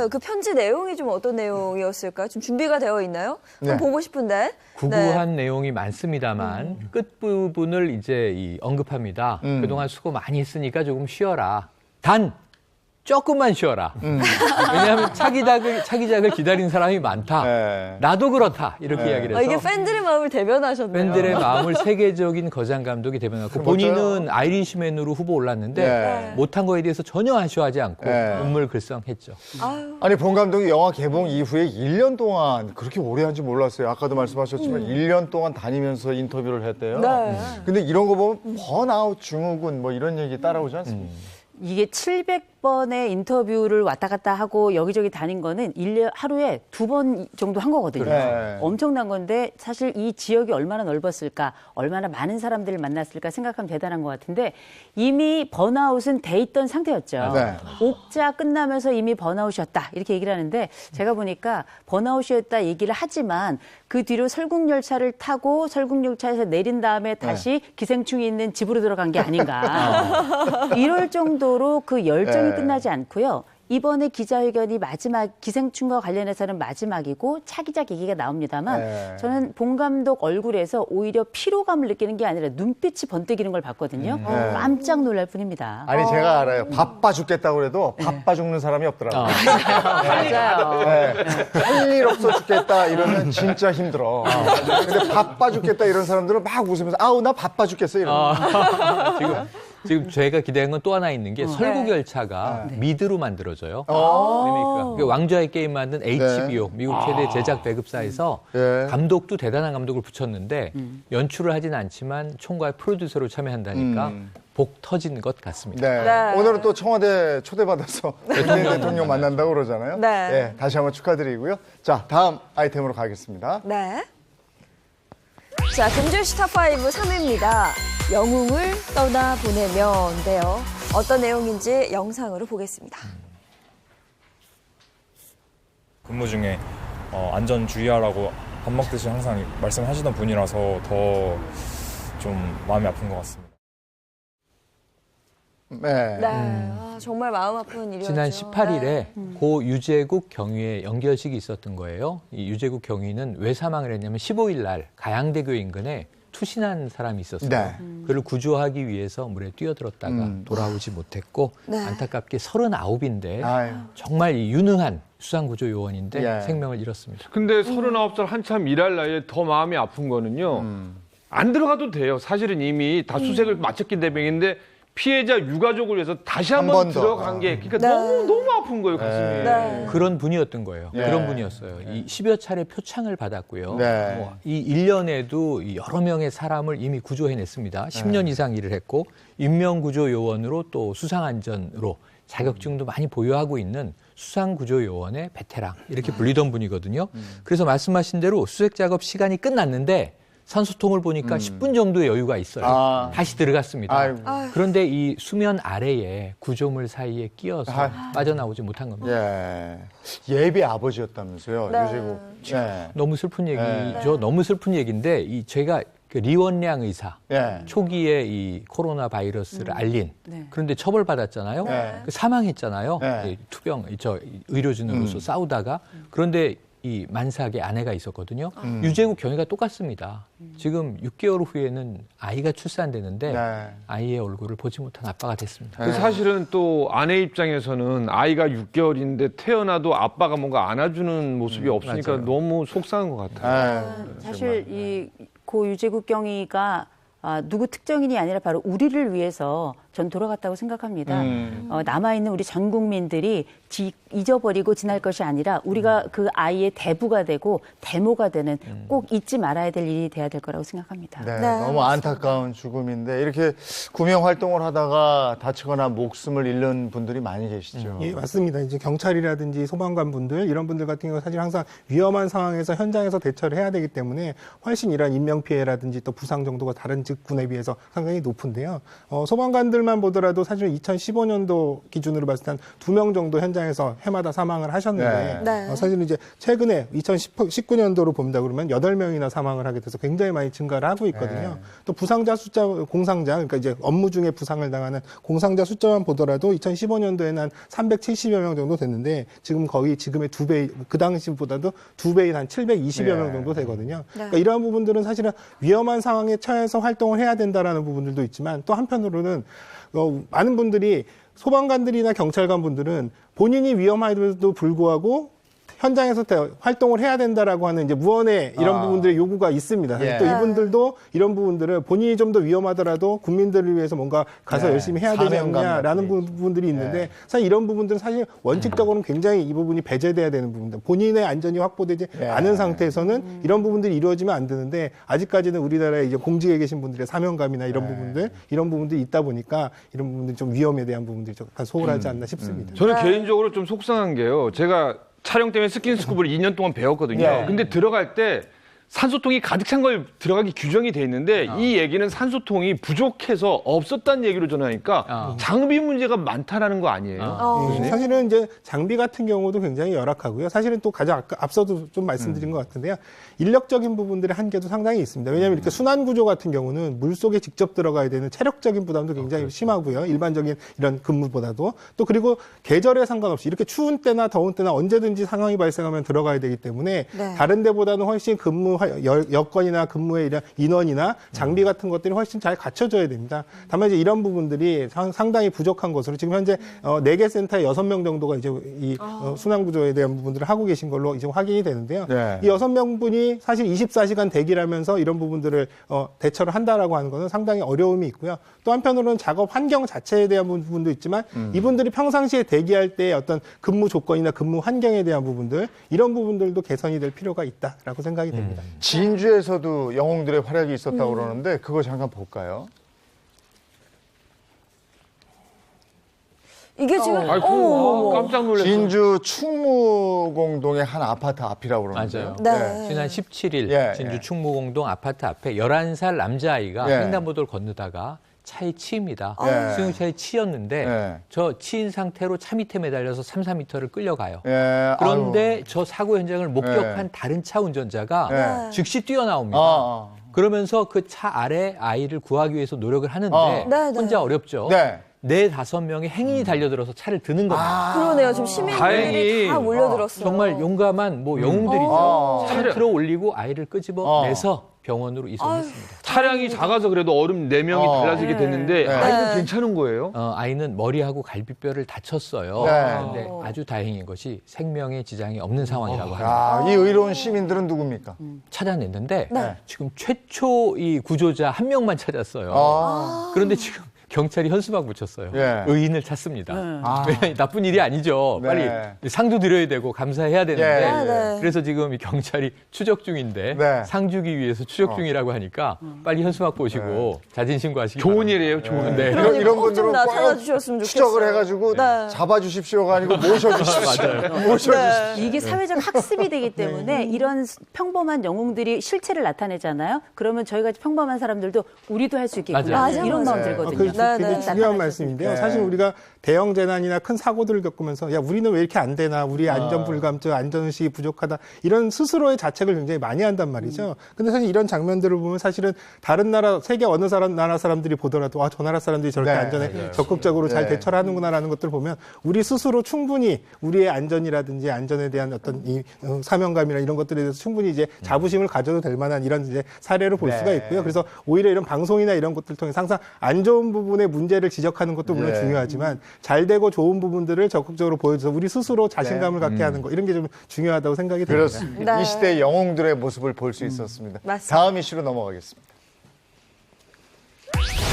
B: 그 편지 내용이 좀 어떤 내용이었을까요? 좀 준비가 되어 있나요?
A: 네.
B: 한번 보고 싶은데.
F: 구구한 내용이 많습니다만 끝부분을 이제 언급합니다. 그동안 수고 많이 했으니까 조금 쉬어라. 단 조금만 쉬어라. 왜냐하면 차기작을 기다린 사람이 많다.
A: 네.
F: 나도 그렇다. 이렇게 이야기를 해서
B: 이게 팬들의 마음을 대변하셨네요.
F: 팬들의 마음을 세계적인 거장 감독이 대변하고 본인은 아이리시맨으로 후보 올랐는데 못한 거에 대해서 전혀 아쉬워하지 않고 눈물 글썽했죠.
A: 아니, 봉 감독이 영화 개봉 이후에 1년 동안 그렇게 오래 한지 몰랐어요. 아까도 말씀하셨지만 1년 동안 다니면서 인터뷰를 했대요. 근데 이런 거 보면 번아웃 증후군 뭐 이런 얘기 따라오지 않습니까?
D: 이게 700번의 인터뷰를 왔다 갔다 하고 여기저기 다닌 거는 하루에 2번 정도 한 거거든요.
A: 네.
D: 엄청난 건데 사실 이 지역이 얼마나 넓었을까, 얼마나 많은 사람들을 만났을까 생각하면 대단한 것 같은데 이미 번아웃은 돼 있던 상태였죠.
A: 네.
D: 옥자 끝나면서 이미 번아웃이었다 이렇게 얘기를 하는데 제가 보니까 번아웃이었다 얘기를 하지만 그 뒤로 설국열차를 타고 설국열차에서 내린 다음에 다시 기생충이 있는 집으로 들어간 게 아닌가. 이럴 정도로 그 열정이 끝나지 않고요. 이번에 기자회견이 기생충과 관련해서는 마지막이고 차기작 얘기가 나옵니다만 저는 봉 감독 얼굴에서 오히려 피로감을 느끼는 게 아니라 눈빛이 번뜩이는 걸 봤거든요. 깜짝 놀랄 뿐입니다.
A: 아니, 제가 알아요. 바빠 죽겠다고 그래도 바빠 죽는 사람이 없더라고요.
D: 맞아요.
A: 할 일 없어 죽겠다 이러면 진짜 힘들어. 근데 바빠 죽겠다 이런 사람들은 막 웃으면서 아우, 나 바빠 죽겠어 이러면.
F: 지금 저희가 기대한 건 또 하나 있는 게 설국열차가 미드로 만들어져요. 그러니까 왕좌의 게임 만든 HBO, 미국 최대 제작 배급사에서 감독도 대단한 감독을 붙였는데 연출을 하진 않지만 총괄 프로듀서로 참여한다니까 복 터진 것 같습니다.
A: 네. 오늘은 또 청와대 초대받아서 대통령 만난다고 그러잖아요.
B: 네.
A: 다시 한번 축하드리고요. 자, 다음 아이템으로 가겠습니다.
B: 네. 자, 금주의 슈탑5 3위입니다. 영웅을 떠나보내면인데요. 어떤 내용인지 영상으로 보겠습니다.
G: 근무 중에 안전 주의하라고 밥 먹듯이 항상 말씀하시던 분이라서 더 좀 마음이 아픈 것 같습니다.
A: 네.
B: 네. 정말 마음 아픈 일이었죠.
F: 지난 18일에
B: 네.
F: 고 유재국 경위의 연결식이 있었던 거예요. 이 유재국 경위는 왜 사망을 했냐면 15일 날 가양대교 인근에 투신한 사람이 있었어요.
A: 네.
F: 그를 구조하기 위해서 물에 뛰어들었다가 돌아오지 못했고
B: 네.
F: 안타깝게 39인데
A: 아유.
F: 정말 이 유능한 수상구조 요원인데
A: 예.
F: 생명을 잃었습니다.
E: 근데 39살 한참 일할 나이에 더 마음이 아픈 거는요. 안 들어가도 돼요. 사실은 이미 다 수색을 마쳤기 때문인데 피해자 유가족을 위해서 다시
A: 한
E: 한번
A: 번 더.
E: 들어간 게 그러니까
B: 네.
E: 너무 아픈 거예요, 가슴이.
B: 네.
F: 그런 분이었던 거예요.
A: 예.
F: 그런 분이었어요. 이 10여 차례 표창을 받았고요.
A: 네.
F: 이 1년에도 이 여러 명의 사람을 이미 구조해냈습니다. 10년 이상 일을 했고 인명구조 요원으로 또 수상안전으로 자격증도 많이 보유하고 있는 수상구조 요원의 베테랑 이렇게 불리던 분이거든요. 그래서 말씀하신 대로 수색 작업 시간이 끝났는데 산소통을 보니까 10분 정도의 여유가 있어요.
A: 아.
F: 다시 들어갔습니다.
A: 아이고.
F: 그런데 이 수면 아래에 구조물 사이에 끼어서 빠져나오지 못한 겁니다.
A: 예. 예비 아버지였다면서요,
B: 네.
A: 유재국. 네.
F: 너무 슬픈 얘기죠.
B: 네.
F: 너무 슬픈 얘기인데 제가 그 리원량 의사
A: 예.
F: 초기에 이 코로나 바이러스를 알린
D: 네.
F: 그런데 처벌받았잖아요.
A: 네.
F: 그 사망했잖아요.
A: 네.
F: 이 투병 의료진으로서 싸우다가 그런데 이 만삭의 아내가 있었거든요. 유재국 경위가 똑같습니다. 지금 6개월 후에는 아이가 출산되는데
A: 네.
F: 아이의 얼굴을 보지 못한 아빠가 됐습니다.
E: 그 사실은 또 아내 입장에서는 아이가 6개월인데 태어나도 아빠가 뭔가 안아주는 모습이 없으니까
F: 맞아요.
E: 너무 속상한 것 같아요.
A: 아유,
D: 사실 이 고 유재국 경위가 누구 특정인이 아니라 바로 우리를 위해서 전 돌아갔다고 생각합니다. 남아있는 우리 전 국민들이 잊어버리고 지날 것이 아니라 우리가 그 아이의 대부가 되고 데모가 되는 꼭 잊지 말아야 될 일이 돼야 될 거라고 생각합니다.
A: 네,
B: 네,
A: 너무 안타까운 죽음인데 이렇게 구명 활동을 하다가 다치거나 목숨을 잃는 분들이 많이 계시죠.
C: 예, 맞습니다. 이제 경찰이라든지 소방관 분들 이런 분들 같은 경우 사실 항상 위험한 상황에서 현장에서 대처를 해야 되기 때문에 훨씬 이런 인명 피해라든지 또 부상 정도가 다른 직군에 비해서 상당히 높은데요. 소방관들만 보더라도 사실 2015년도 기준으로 봤을 때 한 2명 정도 현장에서 해마다 사망을 하셨는데
B: 네.
C: 사실은 이제 최근에 2019년도로 본다 그러면 8명이나 사망을 하게 돼서 굉장히 많이 증가를 하고 있거든요. 또 부상자 숫자 공상자 그러니까 이제 업무 중에 부상을 당하는 공상자 숫자만 보더라도 2015년도에는 한 370여 명 정도 됐는데 지금 거의 지금의 2배 그 당시보다도 2배인 한 720여 명 정도 되거든요. 그러니까 이러한 부분들은 사실은 위험한 상황에 처해서 활동을 해야 된다라는 부분들도 있지만 또 한편으로는 많은 분들이 소방관들이나 경찰관 분들은 본인이 위험함에도 불구하고 현장에서 활동을 해야 된다라고 하는 이제 무언의 이런 부분들의 요구가 있습니다.
A: 예.
C: 또 이분들도 이런 부분들을 본인이 좀 더 위험하더라도 국민들을 위해서 뭔가 가서
A: 네.
C: 열심히 해야 되지
A: 사명감
C: 않냐라는
A: 같은 게
C: 부분들이 있는데
A: 예.
C: 사실 이런 부분들은 사실 원칙적으로는 굉장히 이 부분이 배제돼야 되는 부분들. 본인의 안전이 확보되지
A: 예.
C: 않은 상태에서는 이런 부분들이 이루어지면 안 되는데 아직까지는 우리나라에 이제 공직에 계신 분들의 사명감이나 이런 부분들 이런 부분들이 있다 보니까 이런 부분들이 좀 위험에 대한 부분들이 좀 약간 소홀하지 않나 싶습니다.
E: 저는 개인적으로 좀 속상한 게요. 제가 촬영 때문에 스킨스쿠버를 2년 동안 배웠거든요.
A: 예.
E: 근데 들어갈 때 산소통이 가득 찬 걸 들어가기 규정이 돼 있는데 이 얘기는 산소통이 부족해서 없었다는 얘기로 전하니까 장비 문제가 많다라는 거 아니에요?
C: 사실은 이제 장비 같은 경우도 굉장히 열악하고요. 사실은 또 가장 앞서도 좀 말씀드린 것 같은데요. 인력적인 부분들의 한계도 상당히 있습니다. 왜냐하면 이렇게 순환 구조 같은 경우는 물 속에 직접 들어가야 되는 체력적인 부담도 굉장히 심하고요. 일반적인 이런 근무보다도 또 그리고 계절에 상관없이 이렇게 추운 때나 더운 때나 언제든지 상황이 발생하면 들어가야 되기 때문에
B: 네.
C: 다른 데보다는 훨씬 근무 여건이나 근무의 이런 인원이나 장비 같은 것들이 훨씬 잘 갖춰져야 됩니다. 다만 이제 이런 부분들이 상당히 부족한 것으로 지금 현재 4개 센터에 6명 정도가 이제 이 순환 구조에 대한 부분들을 하고 계신 걸로 이제 확인이 되는데요.
A: 네.
C: 이 6명분이 사실 24시간 대기를 하면서 이런 부분들을 대처를 한다라고 하는 것은 상당히 어려움이 있고요. 또 한편으로는 작업 환경 자체에 대한 부분도 있지만 이분들이 평상시에 대기할 때 어떤 근무 조건이나 근무 환경에 대한 부분들 이런 부분들도 개선이 될 필요가 있다라고 생각이 됩니다.
A: 진주에서도 영웅들의 활약이 있었다고 그러는데 그거 잠깐 볼까요?
B: 이게 지금
E: 아이고, 깜짝 놀랐어요.
A: 진주 충무공동의 한 아파트 앞이라고 그러는데요.
F: 맞아요.
B: 네.
F: 지난 17일
A: 예,
F: 진주
A: 예.
F: 충무공동 아파트 앞에 11살 남자아이가
A: 예.
F: 횡단보도를 건너다가 차에 치입니다.
A: 예.
F: 승용차에 치였는데
A: 예.
F: 저 치인 상태로 차 밑에 매달려서 3, 4m를 끌려가요.
A: 예,
F: 그런데 저 사고 현장을 목격한
A: 예.
F: 다른 차 운전자가
A: 예.
F: 즉시 뛰어나옵니다.
A: 아, 아.
F: 그러면서 그 차 아래 아이를 구하기 위해서 노력을 하는데
B: 네, 네.
F: 혼자 어렵죠.
A: 네.
F: 4-5명의 행인이 달려들어서 차를 드는 겁니다.
B: 그러네요. 지금 시민들이
E: 다행히
B: 다 몰려들었어요.
F: 정말 용감한 뭐 영웅들이죠. 차를 들어 올리고 아이를 끄집어내서 병원으로 이송했습니다.
E: 차량이 작아서 그래도 어른 4명이 달라지게 됐는데 아이는 괜찮은 거예요?
F: 아이는 머리하고 갈비뼈를 다쳤어요.
A: 네.
F: 그런데 아주 다행인 것이 생명에 지장이 없는 상황이라고 합니다.
A: 아, 이 의로운 시민들은 누굽니까?
F: 찾아냈는데
B: 네.
F: 지금 최초 이 구조자 한 명만 찾았어요. 그런데 지금 경찰이 현수막 붙였어요.
A: 예.
F: 의인을 찾습니다. 왜냐하면 나쁜 일이 아니죠.
A: 네.
F: 빨리 상도 드려야 되고 감사해야 되는데
A: 예.
B: 네.
F: 그래서 지금 이 경찰이 추적 중인데
A: 네.
F: 상 주기 위해서 추적 중이라고 하니까 빨리 현수막 보시고 자진 신고하시기
E: 좋은
F: 바랍니다.
E: 일이에요, 좋은 일.
F: 네.
A: 이런
B: 좀
A: 분들은 꼭
B: 나타나주셨으면 좋겠어요.
A: 추적을 해가지고
B: 네.
A: 잡아주십시오가 아니고 모셔주십시오. 모셔주십시오.
D: 이게 사회적 학습이 되기 때문에 이런 평범한 영웅들이 실체를 나타내잖아요. 그러면 저희같이 평범한 사람들도 우리도 할 수 있겠구나.
F: 맞아요.
D: 이런 마음
B: 맞아요.
D: 들거든요.
B: 네,
C: 되게
B: 네.
C: 중요한 말씀인데요.
A: 네.
C: 사실 우리가 대형 재난이나 큰 사고들을 겪으면서 야 우리는 왜 이렇게 안 되나, 우리 안전불감증, 안전의식이 부족하다 이런 스스로의 자책을 굉장히 많이 한단 말이죠. 근데 사실 이런 장면들을 보면 사실은 다른 나라, 세계 어느 나라 사람들이 보더라도 아, 저 나라 사람들이 저렇게
A: 네,
C: 안전에
A: 맞아요.
C: 적극적으로 잘
A: 네.
C: 대처를 하는구나라는 것들을 보면 우리 스스로 충분히 우리의 안전이라든지 안전에 대한 어떤 이 사명감이나 이런 것들에 대해서 충분히 이제 자부심을 가져도 될 만한 이런 이제 사례를 볼
A: 네.
C: 수가 있고요. 그래서 오히려 이런 방송이나 이런 것들을 통해 항상 안 좋은 부분의 문제를 지적하는 것도 물론
A: 네.
C: 중요하지만 잘 되고 좋은 부분들을 적극적으로 보여줘서 우리 스스로 자신감을 갖게 하는 거 이런 게 좀 중요하다고 생각이 듭니다.
A: 그렇습니다.
B: 네.
A: 이 시대의 영웅들의 모습을 볼 수 있었습니다.
B: 맞습니다.
A: 다음 이슈로 넘어가겠습니다.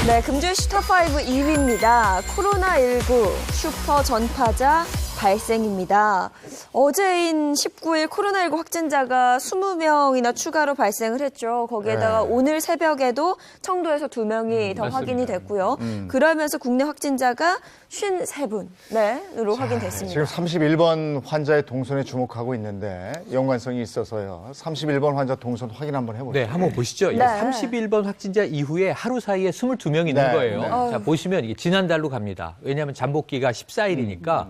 B: 네, 금주이슈 top5 2위입니다. 코로나19 슈퍼 전파자 발생입니다. 어제인 19일 코로나19 확진자가 20명이나 추가로 발생을 했죠. 거기에다가
A: 네.
B: 오늘 새벽에도 청도에서 2명이 더
F: 맞습니다.
B: 확인이 됐고요. 그러면서 국내 확진자가 53분으로 확인됐습니다.
A: 지금 31번 환자의 동선에 주목하고 있는데 연관성이 있어서요. 31번 환자 동선 확인 한번 해볼게요.
F: 네, 한번 보시죠. 이게
B: 네.
F: 31번 확진자 이후에 하루 사이에 22명 있는
A: 네,
F: 거예요.
A: 네.
F: 자, 보시면 이게 지난달로 갑니다. 왜냐하면 잠복기가 14일이니까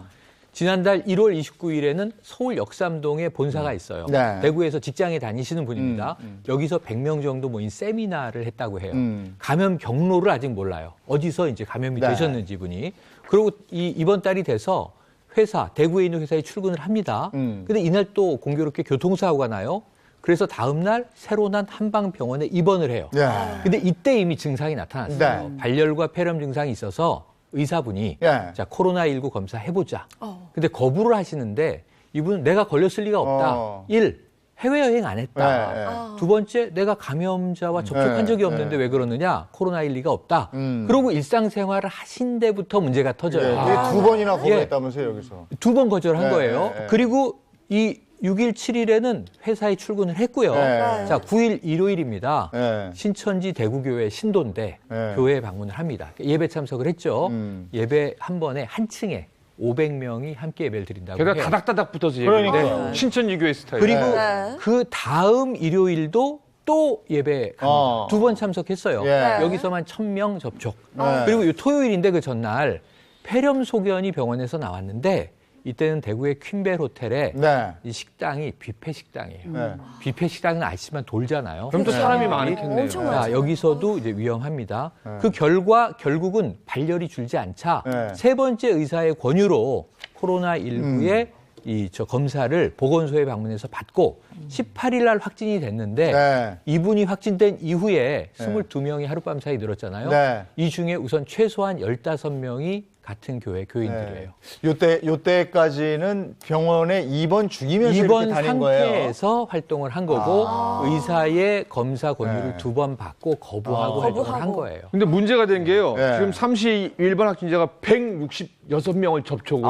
F: 지난달 1월 29일에는 서울 역삼동에 본사가 있어요.
A: 네.
F: 대구에서 직장에 다니시는 분입니다. 여기서 100명 정도 모인 세미나를 했다고 해요. 감염 경로를 아직 몰라요. 어디서 이제 감염이
A: 네.
F: 되셨는지 분이. 그리고 이번 달이 돼서 회사, 대구에 있는 회사에 출근을 합니다. 근데 이날 또 공교롭게 교통사고가 나요. 그래서 다음 날 새로 난 한방병원에 입원을 해요.
A: 네.
F: 근데 이때 이미 증상이 나타났어요.
A: 네.
F: 발열과 폐렴 증상이 있어서 의사분이
A: 예.
F: 자 코로나19 검사해보자. 근데 거부를 하시는데 이분은 내가 걸렸을 리가 없다. 1. 해외여행 안 했다.
A: 네, 네.
F: 두 번째, 내가 감염자와 접촉한
A: 네,
F: 적이 없는데
A: 네.
F: 왜 그러느냐? 코로나일 리가 없다. 그러고 일상생활을 하신 데부터 문제가 터져요.
A: 이게 두 번이나 거부했다면서요, 여기서.
F: 2번 거절한
A: 네,
F: 거예요.
A: 네, 네.
F: 그리고 이 6일, 7일에는 회사에 출근을 했고요.
A: 네.
F: 자, 9일, 일요일입니다.
A: 네.
F: 신천지 대구교회 신도인데
A: 네.
F: 교회에 방문을 합니다. 예배 참석을 했죠. 예배 한 번에 한 층에 500명이 함께 예배를 드린다고 해요.
E: 게다가 다닥다닥 붙어서
A: 그러니까요.
E: 예배인데 신천지교회 스타일.
F: 그리고
B: 네.
F: 그 다음 일요일도 또 예배
A: 어.
F: 2번 참석했어요.
A: 예.
F: 여기서만 1000명 접촉.
A: 네.
F: 그리고 이 토요일인데 그 전날 폐렴 소견이 병원에서 나왔는데 이때는 대구의 퀸벨 호텔에
A: 네.
F: 이 식당이 뷔페 식당이에요.
A: 네.
F: 뷔페 식당은 아시지만 돌잖아요.
E: 그럼 또 사람이 많겠네요.
B: 엄청
F: 자, 여기서도 이제 위험합니다.
A: 네.
F: 그 결국은 발열이 줄지 않자
A: 네.
F: 세 번째 의사의 권유로 코로나19의 저 검사를 보건소에 방문해서 받고 18일 날 확진이 됐는데
A: 네.
F: 이분이 확진된 이후에 22명이 하룻밤 사이 늘었잖아요.
A: 네.
F: 이 중에 우선 최소한 15명이 같은 교회 교인들이에요.
A: 요때까지는 병원에 입원 중이면서 이렇게
F: 입원
A: 다닌 거예요.
F: 상태에서 활동을 한 거고 의사의 검사 권유를
A: 네.
F: 2번 받고 거부하고 활동을 한
B: 거부하고.
F: 거예요.
E: 근데 문제가 된 게요.
A: 네.
E: 지금 31번 확진자가 166명을 접촉을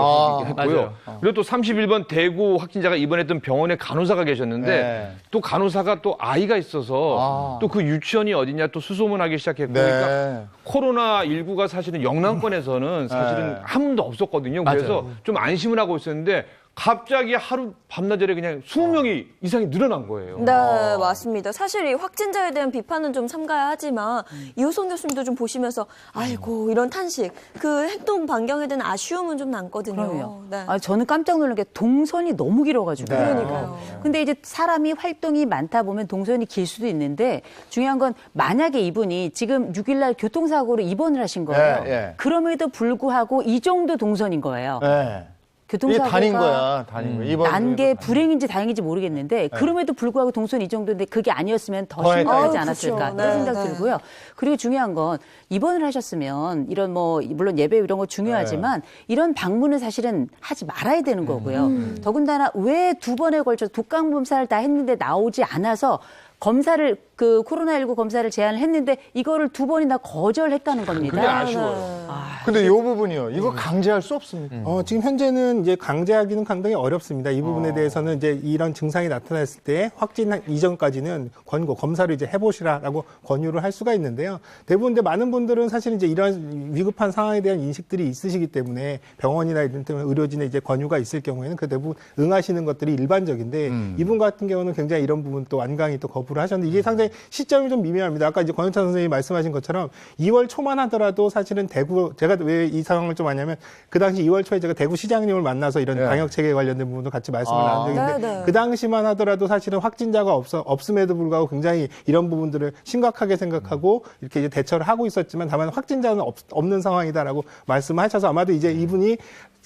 E: 했고요.
F: 맞아요.
E: 그리고 또 31번 대구 확진자가 입원했던 병원에 간호사가 계셨는데
A: 네.
E: 또 간호사가 또 아이가 있어서 또 그 유치원이 어디냐 또 수소문하기 시작했고 그러니까
A: 네.
E: 코로나19가 사실은 영남권에서는 사실은 한 분도 없었거든요. 그래서
F: 맞아요.
E: 좀 안심을 하고 있었는데 갑자기 하루 밤낮에 그냥 20명이 이상이 늘어난 거예요.
B: 네, 맞습니다. 사실 이 확진자에 대한 비판은 좀 삼가야 하지만 이호성 교수님도 좀 보시면서 아이고 이런 탄식, 그 행동 반경에 대한 아쉬움은 좀 남거든요.
D: 그럼요.
B: 네.
D: 저는 깜짝 놀란 게 동선이 너무 길어가지고.
A: 네.
B: 그러니까요.
D: 근데 이제 사람이 활동이 많다 보면 동선이 길 수도 있는데 중요한 건 만약에 이분이 지금 6일날 교통사고로 입원을 하신 거예요.
A: 예.
D: 그럼에도 불구하고 이 정도 동선인 거예요.
A: 네. 이게
D: 교통사고가
A: 다닌 거야, 다닌 거야. 이번
D: 난 게 불행인지 다행인지 모르겠는데 그럼에도 불구하고 동선 이 정도인데 그게 아니었으면 더
A: 더
D: 심각하지
B: 했다.
D: 않았을까
B: 그쵸.
D: 그런
B: 네,
D: 생각
B: 네.
D: 들고요. 그리고 중요한 건 입원을 하셨으면 이런 뭐 물론 예배 이런 거 중요하지만 이런 방문은 사실은 하지 말아야 되는 거고요. 더군다나 왜 2번에 걸쳐 독감 검사를 다 했는데 나오지 않아서 검사를 그 코로나19 검사를 제안을 했는데 이거를 2번이나 거절했다는 겁니다.
E: 그게 아쉬워요.
A: 근데 이 부분이요. 이거 강제할 수 없습니까?
C: 지금 현재는 이제 강제하기는 상당히 어렵습니다. 이 부분에 대해서는 이제 이런 증상이 나타났을 때 확진 이전까지는 검사를 이제 해보시라라고 권유를 할 수가 있는데요. 대부분 근데 많은 분들은 사실 이제 이런 위급한 상황에 대한 인식들이 있으시기 때문에 병원이나 이런 때문에 의료진의 이제 권유가 있을 경우에는 그 대부분 응하시는 것들이 일반적인데 이분 같은 경우는 굉장히 이런 부분 또 완강히 또 거부를 하셨는데 이게 상당히 시점이 좀 미묘합니다. 아까 이제 권영찬 선생님이 말씀하신 것처럼 2월 초만 하더라도 사실은 대구 제가 왜 이 상황을 좀 아냐면 그 당시 2월 초에 제가 대구 시장님을 만나서 이런 방역 체계에 관련된 부분도 같이 말씀을 나눈 적이 있는데
B: 네.
C: 그 당시만 하더라도 사실은 확진자가 없음에도 불구하고 굉장히 이런 부분들을 심각하게 생각하고 이렇게 이제 대처를 하고 있었지만 다만 확진자는 없는 상황이다라고 말씀하셔서 아마도 이제 이분이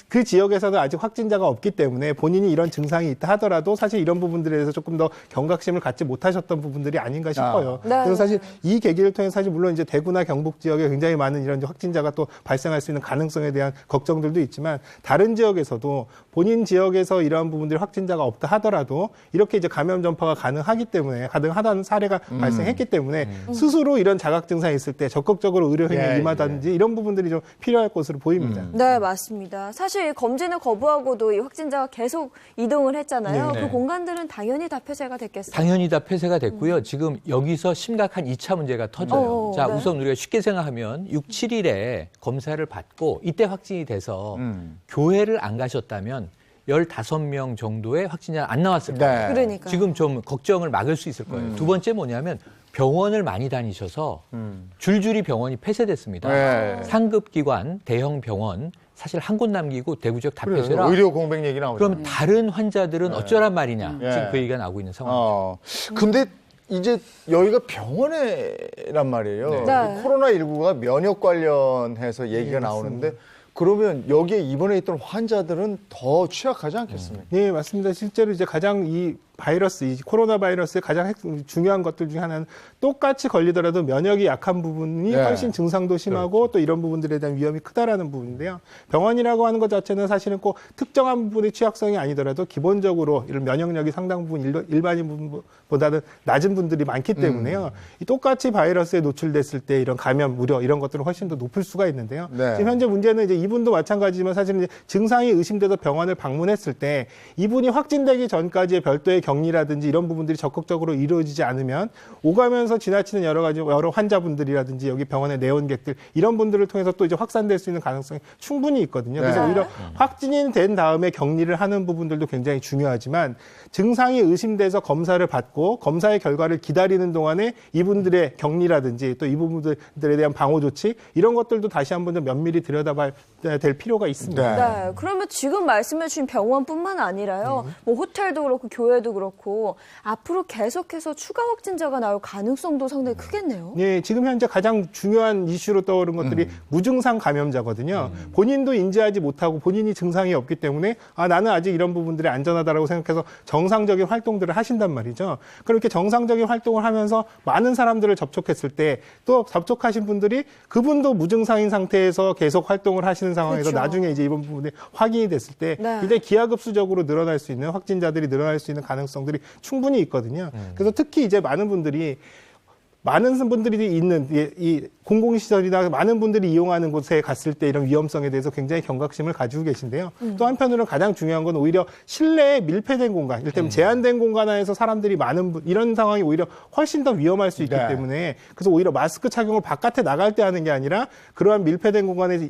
C: 그 지역에서는 아직 확진자가 없기 때문에 본인이 이런 증상이 있다 하더라도 사실 이런 부분들에 대해서 조금 더 경각심을 갖지 못하셨던 부분들이 아닌가 싶어요.
B: 네.
C: 그래서 사실 이 계기를 통해 사실 물론 이제 대구나 경북 지역에 굉장히 많은 이런 확진자가 또 발생할 수 있는 가능성에 대한 걱정들도 있지만 다른 지역에서도 본인 지역에서 이러한 부분들이 확진자가 없다 하더라도 이렇게 이제 감염 전파가 가능하기 때문에 가능하다는 사례가 발생했기 때문에 스스로 이런 자각 증상이 있을 때 적극적으로 의료 행위에 임하다든지 이런 부분들이 좀 필요할 것으로 보입니다.
B: 네, 맞습니다. 사실 검진을 거부하고도 이 확진자가 계속 이동을 했잖아요.
F: 네.
B: 그 공간들은 당연히 다 폐쇄가 됐겠어요.
F: 당연히 다 폐쇄가 됐고요. 지금 여기서 심각한 2차 문제가 터져요. 자,
B: 네.
F: 우선 우리가 쉽게 생각하면 6, 7일에 검사를 받고 이때 확진이 돼서 교회를 안 가셨다면 15명 정도의 확진자가 안 나왔을 거예요.
A: 네.
B: 그러니까
F: 지금 좀 걱정을 막을 수 있을 거예요. 두 번째 뭐냐면 병원을 많이 다니셔서 줄줄이 병원이 폐쇄됐습니다.
A: 네.
F: 상급기관, 대형 병원 사실 한 곳 남기고 대구 지역 다
A: 그래요.
F: 폐쇄라.
A: 의료 공백 얘기 나오죠.
F: 그럼 다른 환자들은 어쩌란 말이냐.
A: 네.
F: 지금 그 얘기가 나오고 있는 상황이죠.
A: 근데 이제 여기가 병원에란 말이에요.
B: 네.
A: 코로나19가 면역 관련해서 얘기가 나오는데 그러면 여기에 입원해 있던 환자들은 더 취약하지 않겠습니까?
C: 네, 맞습니다. 실제로 이제 가장 이 바이러스, 이 코로나 바이러스의 가장 중요한 것들 중에 하나는 똑같이 걸리더라도 면역이 약한 부분이
A: 네.
C: 훨씬 증상도 심하고 또 이런 부분들에 대한 위험이 크다라는 부분인데요. 병원이라고 하는 것 자체는 사실은 꼭 특정한 부분의 취약성이 아니더라도 기본적으로 이런 면역력이 상당 부분 일반인 분보다는 낮은 분들이 많기 때문에요. 이 똑같이 바이러스에 노출됐을 때 이런 감염 우려 이런 것들은 훨씬 더 높을 수가 있는데요.
A: 네.
C: 지금 현재 문제는 이제 이분도 마찬가지지만 사실은 이제 증상이 의심돼서 병원을 방문했을 때 이분이 확진되기 전까지의 별도의 격리라든지 이런 부분들이 적극적으로 이루어지지 않으면 오가면서 지나치는 여러 환자분들이라든지 여기 병원의 내원객들 이런 분들을 통해서 또 이제 확산될 수 있는 가능성이 충분히 있거든요. 그래서
A: 네.
C: 오히려 확진이 된 다음에 격리를 하는 부분들도 굉장히 중요하지만 증상이 의심돼서 검사를 받고 검사의 결과를 기다리는 동안에 이분들의 격리라든지 또 이 부분들에 대한 방호 조치 이런 것들도 다시 한번 좀 면밀히 들여다봐야 될 필요가 있습니다.
B: 네, 그러면 지금 말씀해 주신 병원뿐만 아니라요. 뭐 호텔도 그렇고 교회도 그렇고 앞으로 계속해서 추가 확진자가 나올 가능성도 상당히 크겠네요.
C: 네, 지금 현재 가장 중요한 이슈로 떠오른 것들이 무증상 감염자거든요. 본인도 인지하지 못하고 본인이 증상이 없기 때문에 나는 아직 이런 부분들이 안전하다라고 생각해서 정상적인 활동들을 하신단 말이죠. 그렇게 정상적인 활동을 하면서 많은 사람들을 접촉했을 때 또 접촉하신 분들이 그분도 무증상인 상태에서 계속 활동을 하시는 상황에서
B: 그렇죠.
C: 나중에 이제 이번 부분이 확인이 됐을 때
B: 네.
C: 굉장히 기하급수적으로 늘어날 수 있는 확진자들이 늘어날 수 있는 가능성들이 충분히 있거든요. 그래서 특히 이제 많은 분들이 있는 이 공공시설이나 많은 분들이 이용하는 곳에 갔을 때 이런 위험성에 대해서 굉장히 경각심을 가지고 계신데요. 또 한편으로는 가장 중요한 건 오히려 실내에 밀폐된 공간, 이를테면 제한된 공간 안에서 사람들이 많은 이런 상황이 오히려 훨씬 더 위험할 수 있기 때문에 그래서 오히려 마스크 착용을 바깥에 나갈 때 하는 게 아니라 그러한 밀폐된 공간에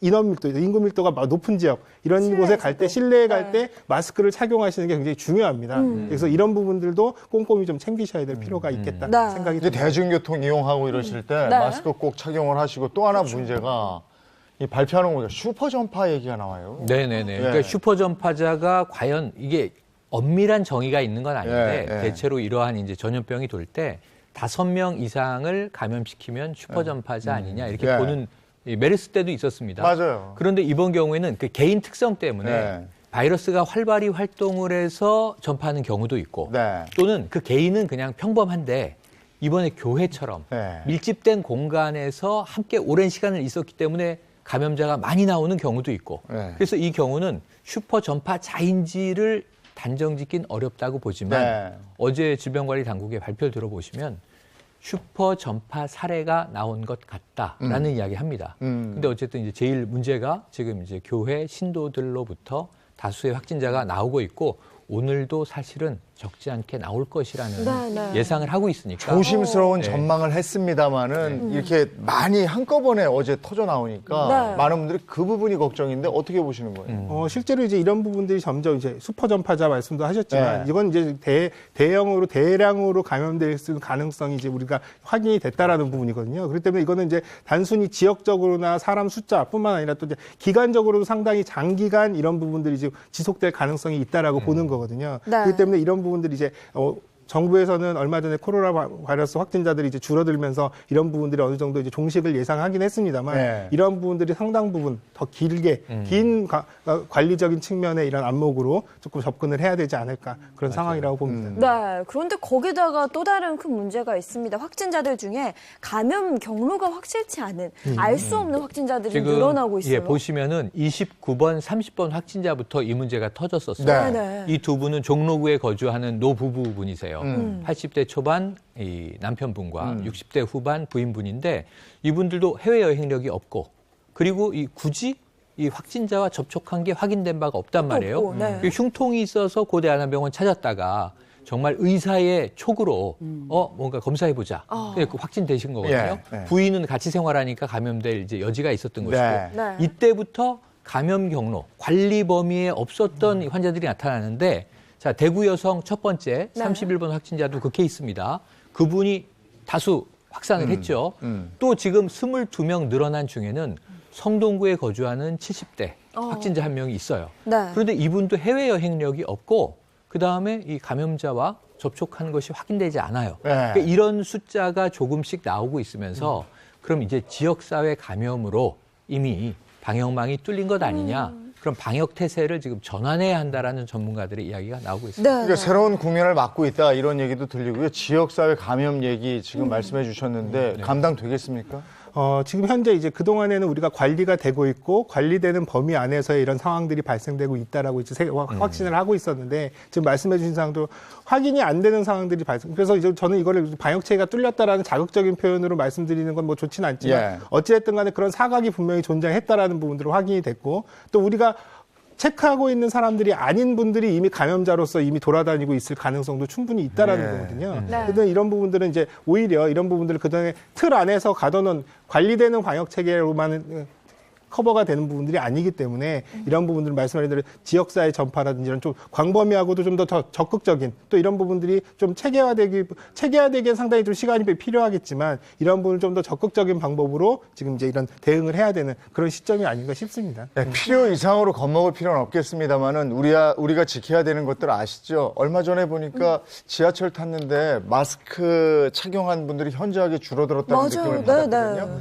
C: 인원 밀도, 인구 밀도가 높은 지역 이런 곳에 갈 때 실내에 갈 때 마스크를 착용하시는 게 굉장히 중요합니다. 그래서 이런 부분들도 꼼꼼히 좀 챙기셔야 될 필요가 있겠다 생각이
A: 이제
C: 듭니다.
A: 대중교통 이용하고 이러실 때
B: 네.
A: 마스크 꼭 착용을 하시고 또 하나 문제가 이 발표하는 거죠. 슈퍼 전파 얘기가 나와요.
F: 네네네.
A: 예.
F: 그러니까 슈퍼 전파자가 과연 이게 엄밀한 정의가 있는 건 아닌데
A: 예, 예.
F: 대체로 이러한 이제 전염병이 돌 때 5명 이상을 감염시키면 슈퍼 전파자 아니냐 이렇게
A: 예.
F: 보는 이 메르스 때도 있었습니다.
A: 맞아요.
F: 그런데 이번 경우에는 그 개인 특성 때문에
A: 네.
F: 바이러스가 활발히 활동을 해서 전파하는 경우도 있고
A: 네.
F: 또는 그 개인은 그냥 평범한데 이번에 교회처럼
A: 네.
F: 밀집된 공간에서 함께 오랜 시간을 있었기 때문에 감염자가 많이 나오는 경우도 있고
A: 네.
F: 그래서 이 경우는 슈퍼 전파자인지를 단정짓긴 어렵다고 보지만
A: 네.
F: 어제 질병관리당국의 발표를 들어보시면 슈퍼 전파 사례가 나온 것 같다라는 이야기 합니다. 근데 어쨌든 이제 제일 문제가 지금 이제 교회 신도들로부터 다수의 확진자가 나오고 있고 오늘도 사실은 적지 않게 나올 것이라는
B: 네, 네.
F: 예상을 하고 있으니까
A: 조심스러운
F: 네.
A: 전망을 했습니다마는 이렇게 많이 한꺼번에 어제 터져 나오니까
B: 네.
A: 많은 분들이 그 부분이 걱정인데 어떻게 보시는 거예요?
C: 실제로 이제 이런 부분들이 점점 이제 슈퍼 전파자 말씀도 하셨지만
A: 네.
C: 이건 이제 대형으로 대량으로 감염될 수 있는 가능성이 이제 우리가 확인이 됐다라는 부분이거든요. 그렇기 때문에 이거는 이제 단순히 지역적으로나 사람 숫자뿐만 아니라 또 이제 기간적으로도 상당히 장기간 이런 부분들이 이제 지속될 가능성이 있다라고 보는 거거든요.
B: 네.
C: 그렇기 때문에 이런 부분들이 이제 정부에서는 얼마 전에 코로나 바이러스 확진자들이 이제 줄어들면서 이런 부분들이 어느 정도 이제 종식을 예상하긴 했습니다만
A: 네.
C: 이런 부분들이 상당 부분 더 길게 긴 관리적인 측면의 이런 안목으로 조금 접근을 해야 되지 않을까 그런 상황이라고 봅니다.
B: 네, 그런데 거기다가 또 다른 큰 문제가 있습니다. 확진자들 중에 감염 경로가 확실치 않은 알 수 없는 확진자들이
F: 지금
B: 늘어나고 있어요.
F: 예, 보시면은 29번, 30번 확진자부터 이 문제가 터졌었어요.
A: 네.
B: 네.
F: 이 두 분은 종로구에 거주하는 노부부분이세요. 80대 초반 이 남편분과 60대 후반 부인분인데 이분들도 해외 여행력이 없고 그리고 이 굳이 이 확진자와 접촉한 게 확인된 바가 없단 말이에요.
B: 없고, 네.
F: 그 흉통이 있어서 고대한암병원 찾았다가 정말 의사의 촉으로 뭔가 검사해보자. 그 확진되신 거거든요.
A: 예, 예.
F: 부인은 같이 생활하니까 감염될 이제 여지가 있었던 것이고
B: 네.
F: 이때부터 감염 경로, 관리 범위에 없었던 이 환자들이 나타나는데 자, 대구 여성 첫 번째 31번 확진자도 그 케이스입니다. 그분이 다수 확산을 했죠. 또 지금 22명 늘어난 중에는 성동구에 거주하는 70대 확진자 한 명이 있어요.
B: 네.
F: 그런데 이분도 해외 여행력이 없고 그다음에 이 감염자와 접촉한 것이 확인되지 않아요.
A: 네.
F: 그러니까 이런 숫자가 조금씩 나오고 있으면서 그럼 이제 지역사회 감염으로 이미 방역망이 뚫린 것 아니냐. 그럼 방역 태세를 지금 전환해야 한다라는 전문가들의 이야기가 나오고 있습니다.
B: 네.
A: 그러니까 새로운 국면을 맞고 있다 이런 얘기도 들리고요. 지역사회 감염 얘기 지금 말씀해 주셨는데 감당되겠습니까?
C: 지금 현재 이제 그동안에는 우리가 관리가 되고 있고 관리되는 범위 안에서의 이런 상황들이 발생되고 있다라고 이제 확신을 하고 있었는데 지금 말씀해 주신 상황도 확인이 안 되는 상황들이 발생. 그래서 이제 저는 이거를 방역체계가 뚫렸다라는 자극적인 표현으로 말씀드리는 건 뭐 좋지는 않지만
A: 예.
C: 어찌됐든 간에 그런 사각이 분명히 존재했다라는 부분들은 확인이 됐고 또 우리가 체크하고 있는 사람들이 아닌 분들이 이미 감염자로서 이미 돌아다니고 있을 가능성도 충분히 있다라는
A: 네.
C: 거거든요.
B: 네.
C: 그런데 이런 부분들은 이제 오히려 이런 부분들을 그전에 틀 안에서 가둬놓은 관리되는 방역 체계로만 커버가 되는 부분들이 아니기 때문에 이런 부분들을 말씀하신 대로 지역사회 전파라든지 이런 좀 광범위하고도 좀 더 적극적인 또 이런 부분들이 좀 체계화되기엔 상당히 좀 시간이 필요하겠지만 이런 부분을 좀 더 적극적인 방법으로 지금 이제 이런 대응을 해야 되는 그런 시점이 아닌가 싶습니다.
A: 네, 필요 이상으로 겁먹을 필요는 없겠습니다만은 우리가 지켜야 되는 것들 아시죠? 얼마 전에 보니까 지하철 탔는데 마스크 착용한 분들이 현저하게 줄어들었다는
B: 맞아요.
A: 느낌을
B: 네,
A: 받았거든요.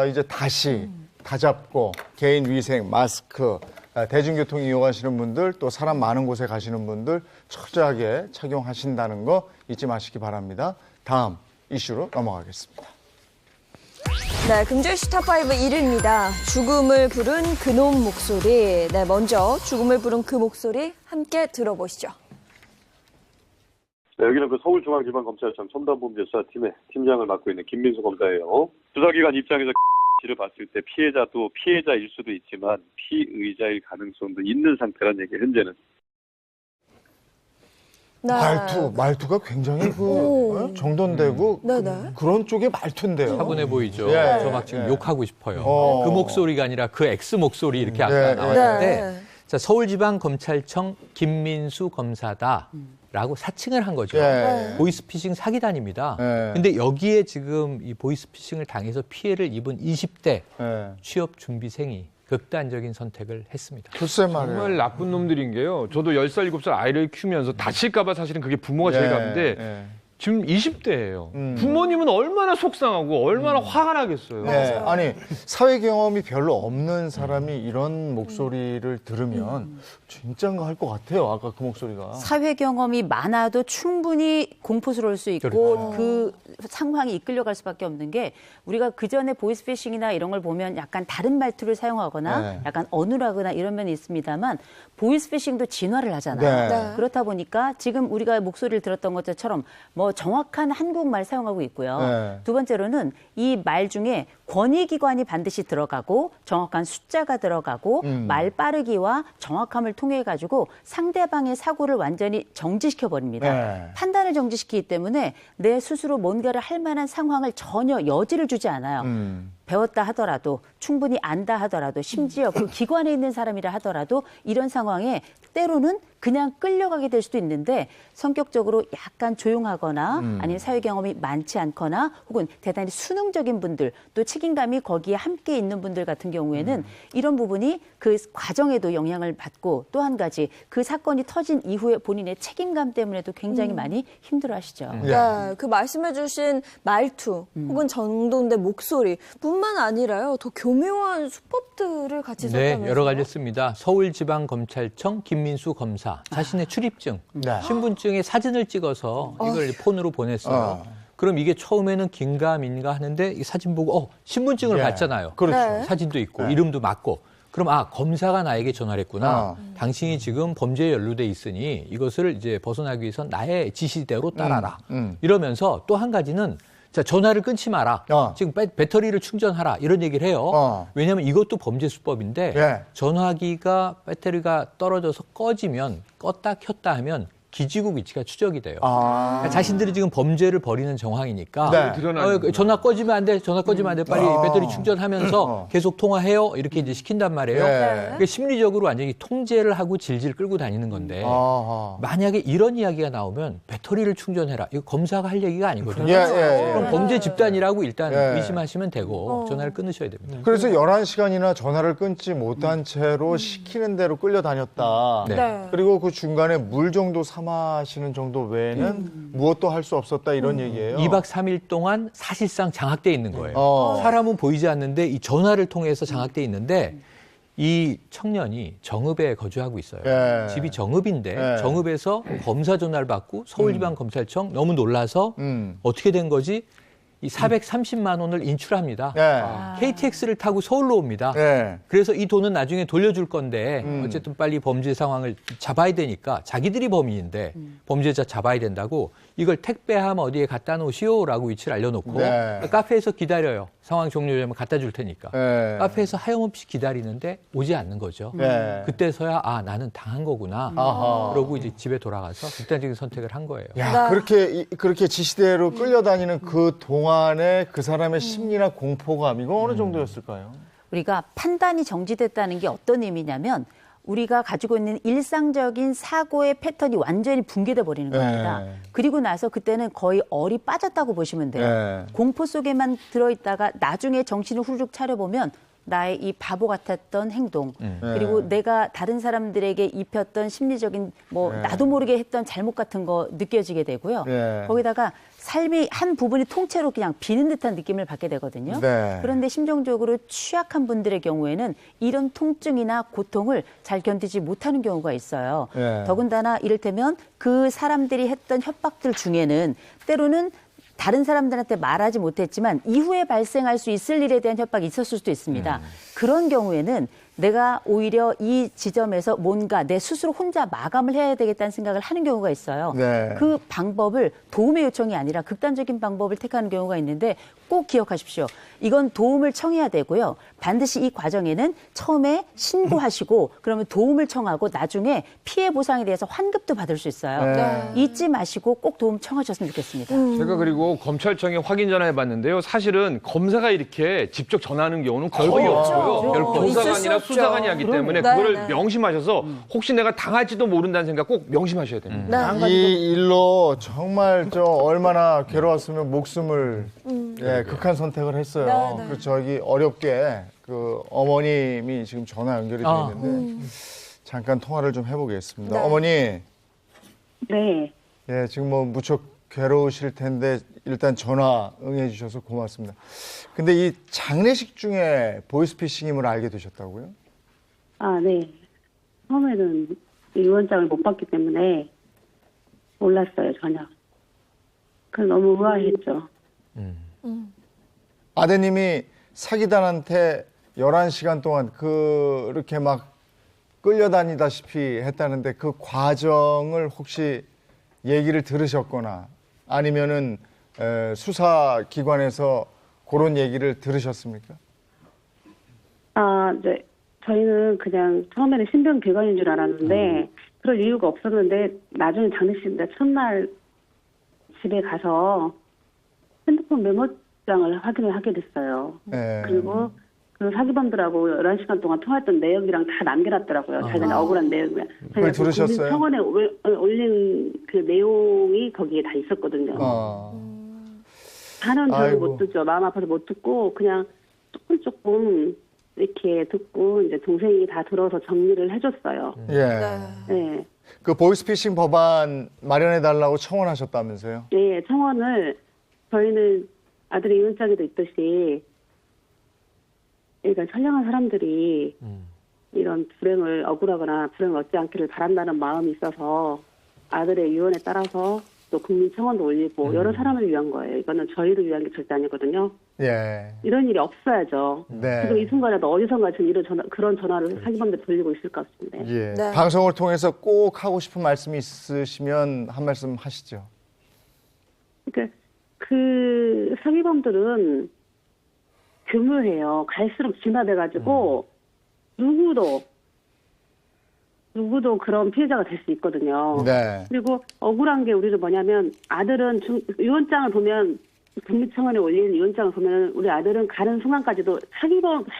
A: 이제 다시 다 잡고 개인 위생, 마스크, 대중교통 이용하시는 분들 또 사람 많은 곳에 가시는 분들 철저하게 착용하신다는 거 잊지 마시기 바랍니다. 다음 이슈로 넘어가겠습니다.
B: 네, 금주이슈 탑5 1위입니다. 죽음을 부른 그놈 목소리. 네, 먼저 죽음을 부른 그 목소리 함께 들어보시죠.
H: 네, 여기는 그 서울중앙지방검찰청 첨단범죄수사팀의 팀장을 맡고 있는 김민수 검사예요. 수사기관 입장에서 를 봤을 때 피해자도 피해자일 수도 있지만 피의자일 가능성도 있는 상태란 얘기예요, 현재는.
B: 네.
A: 말투가 굉장히 정돈되고
B: 네네.
A: 그런 쪽의 말투인데요.
F: 차분해 보이죠.
A: 예.
F: 저 막 지금
A: 예.
F: 욕하고 싶어요.
A: 어.
F: 그 목소리가 아니라 그 X 목소리 이렇게 아까
A: 네.
F: 나왔는데
B: 네.
F: 자, 서울지방검찰청 김민수 검사다라고 사칭을 한 거죠.
A: 예.
F: 보이스피싱 사기단입니다.
A: 예.
F: 근데 여기에 지금 이 보이스피싱을 당해서 피해를 입은 20대
A: 예.
F: 취업 준비생이 극단적인 선택을 했습니다.
A: 글쎄 말이에요.
E: 정말 나쁜 놈들인 게요. 저도 10살, 7살 아이를 키우면서 다칠까봐 사실은 그게 부모가 제일 가는데
A: 예.
E: 지금 20대예요. 부모님은 얼마나 속상하고 얼마나 화가 나겠어요.
A: 네. 아니 사회 경험이 별로 없는 사람이 이런 목소리를 들으면 진짠가 할 것 같아요. 아까 그 목소리가.
D: 사회 경험이 많아도 충분히 공포스러울 수 있고
F: 그렇죠.
D: 그 상황이 이끌려갈 수밖에 없는 게 우리가 그전에 보이스피싱이나 이런 걸 보면 약간 다른 말투를 사용하거나
A: 네.
D: 약간 어눌하거나 이런 면이 있습니다만 보이스피싱도 진화를 하잖아요.
A: 네.
D: 그렇다 보니까 지금 우리가 목소리를 들었던 것처럼 뭐 정확한 한국말 사용하고 있고요.
A: 네.
D: 두 번째로는 이 말 중에 권위기관이 반드시 들어가고 정확한 숫자가 들어가고 말 빠르기와 정확함을 통해 가지고 상대방의 사고를 완전히 정지시켜 버립니다.
A: 네.
D: 판단을 정지시키기 때문에 내 스스로 뭔가를 할 만한 상황을 전혀 여지를 주지 않아요. 배웠다 하더라도 충분히 안다 하더라도 심지어 그 기관에 있는 사람이라 하더라도 이런 상황에 때로는 그냥 끌려가게 될 수도 있는데 성격적으로 약간 조용하거나 아니면 사회 경험이 많지 않거나 혹은 대단히 수능적인 분들 또 책임감이 거기에 함께 있는 분들 같은 경우에는 이런 부분이 그 과정에도 영향을 받고 또 한 가지 그 사건이 터진 이후에 본인의 책임감 때문에도 굉장히 많이 힘들어하시죠.
B: 네, 그 말씀해주신 말투 혹은 정돈된 목소리 뿐만 아니라요, 더 교묘한 수법들을 같이 썼다면서요?
F: 네, 여러 가지 했습니다. 서울지방검찰청 김민수 검사 자신의 출입증,
A: 네.
F: 신분증에 사진을 찍어서 이걸 폰으로 보냈어요. 그럼 이게 처음에는 긴가민가 하는데 이 사진 보고 신분증을
A: 예.
F: 봤잖아요.
A: 그렇죠.
B: 네.
F: 사진도 있고
A: 네.
F: 이름도 맞고 그럼 검사가 나에게 전화를 했구나. 당신이 지금 범죄에 연루돼 있으니 이것을 이제 벗어나기 위해서 나의 지시대로 따라라. 이러면서 또 한 가지는 자, 전화를 끊지 마라. 지금 배터리를 충전하라. 이런 얘기를 해요. 왜냐하면 이것도 범죄 수법인데
A: 예.
F: 전화기가 배터리가 떨어져서 꺼지면 껐다 켰다 하면 기지국 위치가 추적이 돼요. 그러니까 자신들이 지금 범죄를 벌이는 정황이니까
A: 네.
E: 드러나는구나.
F: 전화 꺼지면 안 돼. 전화 꺼지면 안 돼. 빨리 배터리 충전하면서 계속 통화해요. 이렇게 이제 시킨단 말이에요.
A: 네.
F: 심리적으로 완전히 통제를 하고 질질 끌고 다니는 건데 만약에 이런 이야기가 나오면 배터리를 충전해라. 이거 검사가 할 얘기가 아니거든요. 그럼 범죄 집단이라고 일단 의심하시면 되고 전화를 끊으셔야 됩니다.
A: 그래서 11시간이나 전화를 끊지 못한 채로 시키는 대로 끌려다녔다.
F: 네.
A: 그리고 그 중간에 물 정도 마시는 정도 외에는 무엇도 할 수 없었다 이런 얘기예요.
F: 2박 3일 동안 사실상 장악돼 있는 거예요. 사람은 보이지 않는데 이 전화를 통해서 장악돼 있는데 이 청년이 정읍에 거주하고 있어요.
A: 예.
F: 집이 정읍인데
A: 예.
F: 정읍에서 검사 전화를 받고 서울지방검찰청 너무 놀라서 어떻게 된 거지? 이 430만 원을 인출합니다. KTX를 타고 서울로 옵니다. 그래서 이 돈은 나중에 돌려줄 건데 어쨌든 빨리 범죄 상황을 잡아야 되니까 자기들이 범인인데 범죄자 잡아야 된다고 이걸 택배함 어디에 갖다 놓으시오라고 위치를 알려놓고 카페에서 기다려요. 상황 종료되면 갖다 줄 테니까. 카페에서 하염없이 기다리는데 오지 않는 거죠. 그때서야 나는 당한 거구나. 그러고 이제 집에 돌아가서 극단적인 선택을 한 거예요.
A: 야, 그렇게 지시대로 끌려다니는 그 동안에 그 사람의 심리나 공포감 이거 어느 정도였을까요?
D: 우리가 판단이 정지됐다는 게 어떤 의미냐면 우리가 가지고 있는 일상적인 사고의 패턴이 완전히 붕괴돼 버리는 겁니다. 그리고 나서 그때는 거의 얼이 빠졌다고 보시면 돼요. 공포 속에만 들어있다가 나중에 정신을 후루룩 차려보면 나의 이 바보 같았던 행동 그리고 내가 다른 사람들에게 입혔던 심리적인 나도 모르게 했던 잘못 같은 거 느껴지게 되고요. 거기다가 삶의 한 부분이 통째로 그냥 비는 듯한 느낌을 받게 되거든요. 그런데 심정적으로 취약한 분들의 경우에는 이런 통증이나 고통을 잘 견디지 못하는 경우가 있어요. 더군다나 이를테면 그 사람들이 했던 협박들 중에는 때로는 다른 사람들한테 말하지 못했지만 이후에 발생할 수 있을 일에 대한 협박이 있었을 수도 있습니다. 그런 경우에는 내가 오히려 이 지점에서 뭔가 내 스스로 혼자 마감을 해야 되겠다는 생각을 하는 경우가 있어요.
A: 네.
D: 그 방법을 도움의 요청이 아니라 극단적인 방법을 택하는 경우가 있는데 꼭 기억하십시오. 이건 도움을 청해야 되고요. 반드시 이 과정에는 처음에 신고하시고 그러면 도움을 청하고 나중에 피해 보상에 대해서 환급도 받을 수 있어요.
A: 네.
D: 잊지 마시고 꼭 도움 청하셨으면 좋겠습니다.
E: 제가 그리고 검찰청에 확인 전화해봤는데요. 사실은 검사가 이렇게 직접 전화하는 경우는 거의 없고요.
B: 그렇죠. 있을
E: 조사관이나
B: 수
E: 수사관이
B: 없죠.
E: 하기 때문에
B: 네,
E: 그거를
B: 네.
E: 명심하셔서 혹시 내가 당할지도 모른다는 생각 꼭 명심하셔야 됩니다.
B: 네.
A: 이 일로 정말 얼마나 괴로웠으면 목숨을 극한 선택을 했어요.
B: 네, 네.
A: 그 저기 어렵게 그 어머님이 지금 전화 연결이 돼 있는데 잠깐 통화를 좀 해보겠습니다.
B: 네.
A: 어머니,
I: 네.
A: 예, 지금 뭐 무척 괴로우실 텐데 일단 전화 응해 주셔서 고맙습니다. 근데 이 장례식 중에 보이스피싱임을 알게 되셨다고요?
I: 아, 네. 처음에는 유언장을 못 받기 때문에 몰랐어요, 전혀. 그래서 너무 의아했죠.
A: 아드님이 사기단한테 11시간 동안 그렇게 막 끌려다니다시피 했다는데 그 과정을 혹시 얘기를 들으셨거나 아니면은 수사기관에서 그런 얘기를 들으셨습니까?
I: 아, 이제 저희는 그냥 처음에는 신병기관인 줄 알았는데 그럴 이유가 없었는데 나중에 장례식 날 첫날 집에 가서 핸드폰 메모장을 확인을 하게 됐어요.
A: 예.
I: 그리고 그 사기범들하고 11시간 동안 통화했던 내역이랑 다 남겨놨더라고요. 자기는 억울한 내용이랑.
A: 그걸 들으셨어요?
I: 청원에 올린 그 내용이 거기에 다 있었거든요. 다는 저는
A: 아이고.
I: 못 듣죠. 마음 아파서 못 듣고 그냥 조금 이렇게 듣고 이제 동생이 다 들어서 정리를 해줬어요.
A: 예.
I: 네.
A: 그 보이스피싱 법안 마련해달라고 청원하셨다면서요?
I: 네, 청원을 저희는 아들의 유언장에도 있듯이 그러니까 선량한 사람들이 이런 불행을 억울하거나 불행을 얻지 않기를 바란다는 마음이 있어서 아들의 유언에 따라서 또 국민청원도 올리고 여러 사람을 위한 거예요. 이거는 저희를 위한 게 절대 아니거든요.
A: 예.
I: 이런 일이 없어야죠.
A: 네.
I: 지금 이 순간에도 어디선가 지금 그런 전화를 사기범들 돌리고 있을 것 같습니다.
A: 예.
B: 네.
A: 방송을 통해서 꼭 하고 싶은 말씀이 있으시면 한 말씀 하시죠.
I: 그러니까 그 사기범들은 교묘해요. 갈수록 진화돼가지고 누구도 그런 피해자가 될 수 있거든요.
A: 네.
I: 그리고 억울한 게 우리는 뭐냐면 아들은 유언장을 보면 국민청원에 올린 유언장을 보면 우리 아들은 가는 순간까지도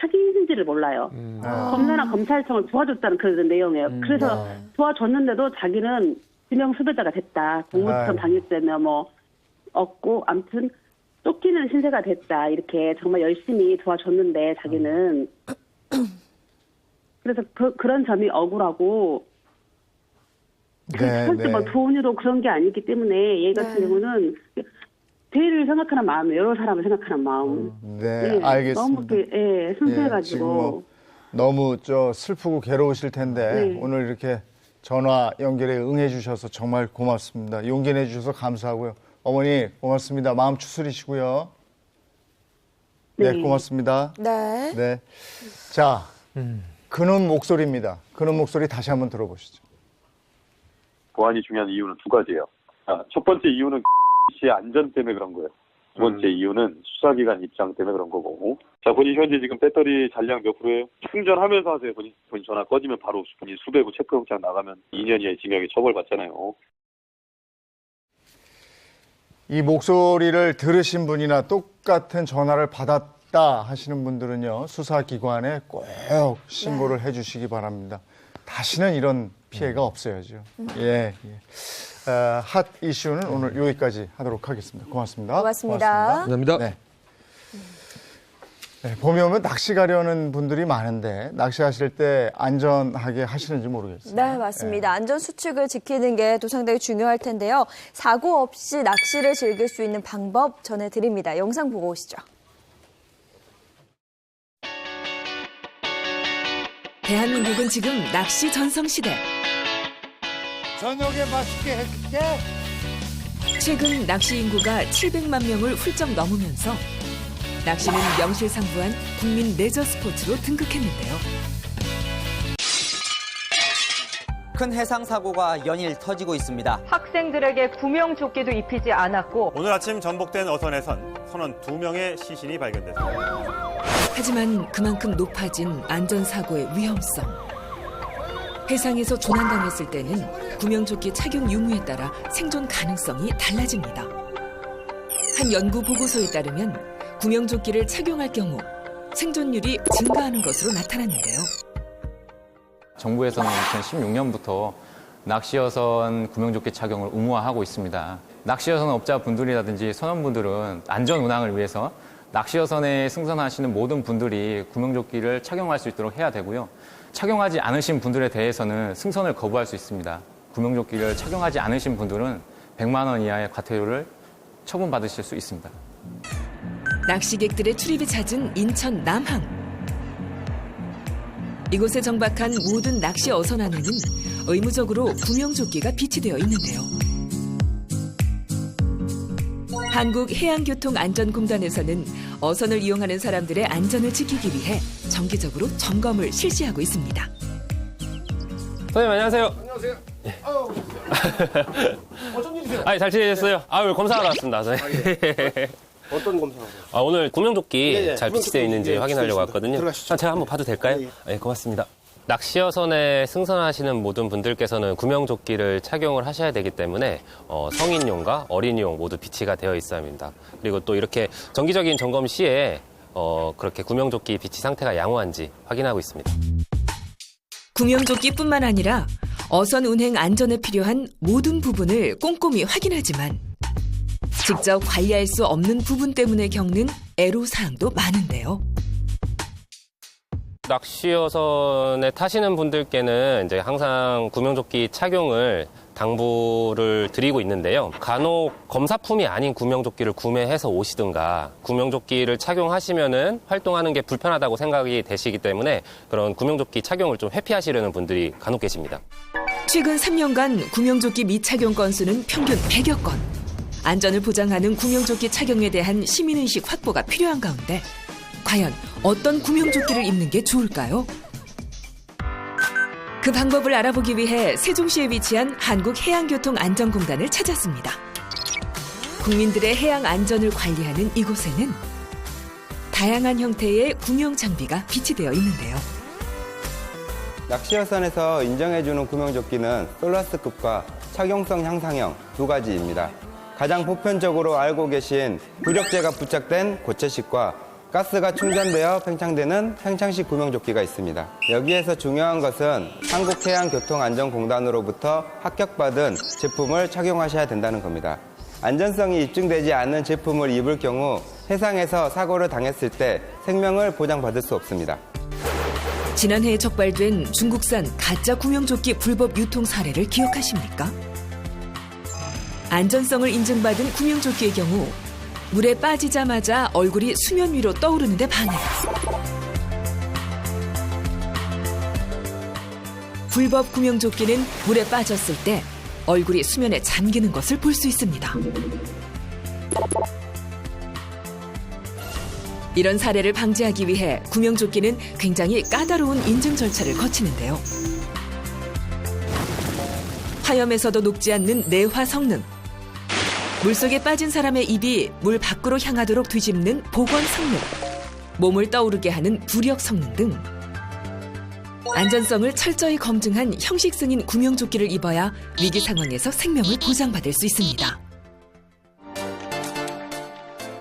I: 사기인지를 몰라요. 검사나 검찰청을 도와줬다는 그런 내용이에요. 그래서 도와줬는데도 자기는 지명 수배자가 됐다. 공무집행 방해 때문에 뭐 얻고 아무튼 쫓기는 신세가 됐다. 이렇게 정말 열심히 도와줬는데 자기는 그래서 그런 점이 억울하고 절대 뭐 돈으로 그런 게 아니기 때문에 얘 같은 경우는 대의를 생각하는 마음, 여러 사람을 생각하는 마음.
A: 네, 알겠습니다.
I: 너무 순수해가지고.
A: 지금 뭐 너무 슬프고 괴로우실 텐데 오늘 이렇게 전화 연결에 응해 주셔서 정말 고맙습니다. 용기 내 주셔서 감사하고요. 어머니 고맙습니다. 마음 추스리시고요. 네, 고맙습니다.
B: 네.
A: 네. 자, 그놈 목소리입니다. 그놈 목소리 다시 한번 들어보시죠.
H: 보안이 중요한 이유는 두 가지예요. 첫 번째 이유는 씨의 안전 때문에 그런 거예요. 두 번째 이유는 수사기관 입장 때문에 그런 거고. 자, 본인 현재 지금 배터리 잔량 몇 프로예요? 충전하면서 하세요. 본인 전화 꺼지면 바로 본인 수배고 체포영장 나가면 2년 이하의 징역에 처벌받잖아요.
A: 이 목소리를 들으신 분이나 똑같은 전화를 받았다 하시는 분들은요, 수사기관에 꼭 신고를 해주시기 바랍니다. 다시는 이런 피해가 없어야죠. 예. 핫 이슈는 오늘 여기까지 하도록 하겠습니다. 고맙습니다.
B: 고맙습니다.
E: 감사합니다.
A: 네. 네, 봄이 오면 낚시 가려는 분들이 많은데 낚시하실 때 안전하게 하시는지 모르겠어요.
B: 네, 맞습니다. 안전 수칙을 지키는 게 또 상당히 중요할 텐데요. 사고 없이 낚시를 즐길 수 있는 방법 전해드립니다. 영상 보고 오시죠.
J: 대한민국은 지금 낚시 전성시대.
A: 저녁에 맛있게 해줄게.
J: 최근 낚시 인구가 700만 명을 훌쩍 넘으면서 낚시는 명실상부한 국민 레저 스포츠로 등극했는데요.
K: 큰 해상 사고가 연일 터지고 있습니다.
L: 학생들에게 구명조끼도 입히지 않았고
M: 오늘 아침 전복된 어선에선 선원 2명의 시신이 발견됐습니다.
J: 하지만 그만큼 높아진 안전사고의 위험성. 해상에서 조난당했을 때는 구명조끼 착용 유무에 따라 생존 가능성이 달라집니다. 한 연구 보고서에 따르면 구명조끼를 착용할 경우 생존율이 증가하는 것으로 나타났는데요.
N: 정부에서는 2016년부터 낚시여선 구명조끼 착용을 의무화하고 있습니다. 낚시여선 업자분들이라든지 선원분들은 안전 운항을 위해서 낚시여선에 승선하시는 모든 분들이 구명조끼를 착용할 수 있도록 해야 되고요. 착용하지 않으신 분들에 대해서는 승선을 거부할 수 있습니다. 구명조끼를 착용하지 않으신 분들은 100만 원 이하의 과태료를 처분받으실 수 있습니다.
J: 낚시객들의 출입이 잦은 인천 남항. 이곳에 정박한 모든 낚시 어선 안에는 의무적으로 구명조끼가 비치되어 있는데요. 한국해양교통안전공단에서는 어선을 이용하는 사람들의 안전을 지키기 위해 정기적으로 점검을 실시하고 있습니다.
O: 선생님 안녕하세요.
P: 안녕하세요.
O: 어쩐 일이세요? 잘 지내셨어요? 오늘 검사하러 왔습니다.
P: 어떤 검사?
O: 오늘 구명조끼 잘 비치되어 있는지 확인하려고 왔거든요.
P: 들어가시죠.
O: 제가 한번 봐도 될까요? 네, 고맙습니다. 낚시여선에 승선하시는 모든 분들께서는 구명조끼를 착용을 하셔야 되기 때문에 성인용과 어린이용 모두 비치가 되어 있어야 합니다. 그리고 또 이렇게 정기적인 점검 시에 그렇게 구명조끼 비치 상태가 양호한지 확인하고 있습니다.
J: 구명조끼뿐만 아니라 어선 운행 안전에 필요한 모든 부분을 꼼꼼히 확인하지만 직접 관리할 수 없는 부분 때문에 겪는 애로사항도 많은데요.
O: 낚시여선에 타시는 분들께는 이제 항상 구명조끼 착용을 당부를 드리고 있는데요. 간혹 검사품이 아닌 구명조끼를 구매해서 오시든가 구명조끼를 착용하시면은 활동하는 게 불편하다고 생각이 되시기 때문에 그런 구명조끼 착용을 좀 회피하시려는 분들이 간혹 계십니다.
J: 최근 3년간 구명조끼 미착용 건수는 평균 100여 건. 안전을 보장하는 구명조끼 착용에 대한 시민의식 확보가 필요한 가운데 과연 어떤 구명조끼를 입는 게 좋을까요? 그 방법을 알아보기 위해 세종시에 위치한 한국해양교통안전공단을 찾았습니다. 국민들의 해양 안전을 관리하는 이곳에는 다양한 형태의 구명 장비가 비치되어 있는데요.
Q: 낚시여선에서 인정해주는 구명조끼는 솔라스급과 착용성 향상형 두 가지입니다. 가장 보편적으로 알고 계신 부력제가 부착된 고체식과 가스가 충전되어 팽창되는 팽창식 구명조끼가 있습니다. 여기에서 중요한 것은 한국해양교통안전공단으로부터 합격받은 제품을 착용하셔야 된다는 겁니다. 안전성이 입증되지 않는 제품을 입을 경우 해상에서 사고를 당했을 때 생명을 보장받을 수 없습니다.
J: 지난해에 적발된 중국산 가짜 구명조끼 불법 유통 사례를 기억하십니까? 안전성을 인증받은 구명조끼의 경우 물에 빠지자마자 얼굴이 수면 위로 떠오르는데 반해 불법 구명조끼는 물에 빠졌을 때 얼굴이 수면에 잠기는 것을 볼 수 있습니다. 이런 사례를 방지하기 위해 구명조끼는 굉장히 까다로운 인증 절차를 거치는데요. 화염에서도 녹지 않는 내화 성능, 물속에 빠진 사람의 입이 물 밖으로 향하도록 뒤집는 복원 성능, 몸을 떠오르게 하는 부력 성능 등 안전성을 철저히 검증한 형식 승인 구명조끼를 입어야 위기 상황에서 생명을 보장받을 수 있습니다.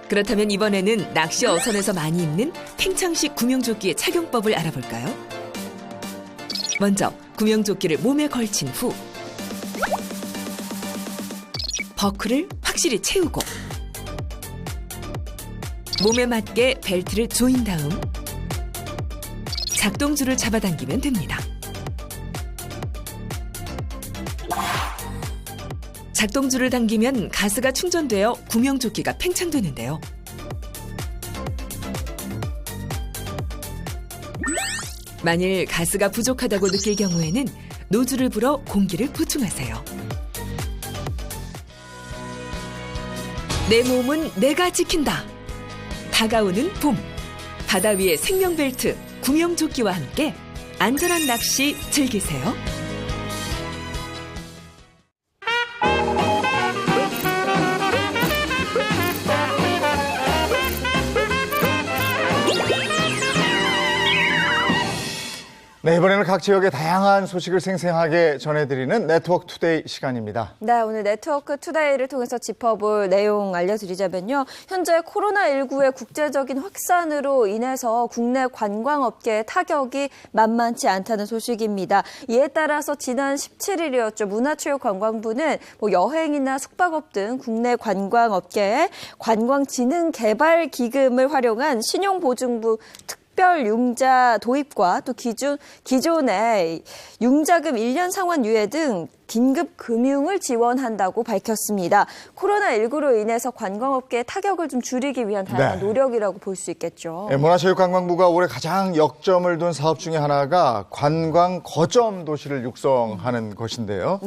J: 그렇다면 이번에는 낚시 어선에서 많이 입는 팽창식 구명조끼의 착용법을 알아볼까요? 먼저 구명조끼를 몸에 걸친 후 버클을 확실히 채우고 몸에 맞게 벨트를 조인 다음 작동줄을 잡아당기면 됩니다. 작동줄을 당기면 가스가 충전되어 구명조끼가 팽창되는데요. 만일 가스가 부족하다고 느낄 경우에는 노즐을 불어 공기를 보충하세요. 내 몸은 내가 지킨다. 다가오는 봄. 바다 위의 생명벨트 구명조끼와 함께 안전한 낚시 즐기세요.
A: 네, 이번에는 각 지역의 다양한 소식을 생생하게 전해드리는 네트워크 투데이 시간입니다.
B: 네, 오늘 네트워크 투데이를 통해서 짚어볼 내용 알려드리자면요. 현재 코로나19의 국제적인 확산으로 인해서 국내 관광업계의 타격이 만만치 않다는 소식입니다. 이에 따라서 지난 17일이었죠. 문화체육관광부는 여행이나 숙박업 등 국내 관광업계의 관광진흥개발기금을 활용한 신용보증부 특별 융자 도입과 또 기존의 융자금 1년 상환 유예 등 긴급 금융을 지원한다고 밝혔습니다. 코로나19로 인해서 관광업계의 타격을 좀 줄이기 위한 다양한 노력이라고 볼 수 있겠죠.
A: 네, 문화체육관광부가 올해 가장 역점을 둔 사업 중에 하나가 관광 거점 도시를 육성하는 것인데요.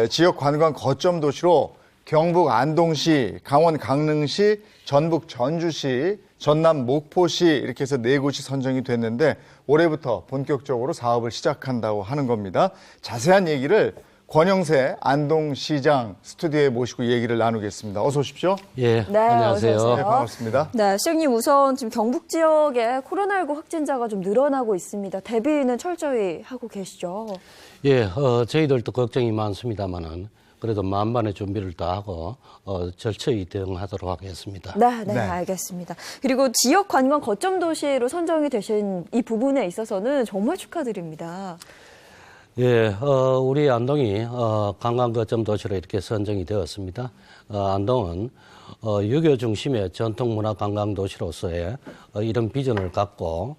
A: 지역 관광 거점 도시로 경북 안동시, 강원 강릉시, 전북 전주시, 전남 목포시 이렇게 해서 4곳이 선정이 됐는데 올해부터 본격적으로 사업을 시작한다고 하는 겁니다. 자세한 얘기를 권영세 안동시장 스튜디오에 모시고 얘기를 나누겠습니다. 어서 오십시오.
R: 예,
B: 네,
R: 안녕하세요.
B: 어서 오세요.
A: 네, 반갑습니다.
B: 네, 시장님 우선 지금 경북 지역에 코로나19 확진자가 좀 늘어나고 있습니다. 대비는 철저히 하고 계시죠?
R: 예, 저희들도 걱정이 많습니다만은 그래도 만반의 준비를 다 하고 절차히 대응하도록 하겠습니다.
B: 네, 알겠습니다. 그리고 지역 관광 거점 도시로 선정이 되신 이 부분에 있어서는 정말 축하드립니다.
R: 예, 우리 안동이 관광 거점 도시로 이렇게 선정이 되었습니다. 안동은 유교 중심의 전통 문화 관광 도시로서의 이런 비전을 갖고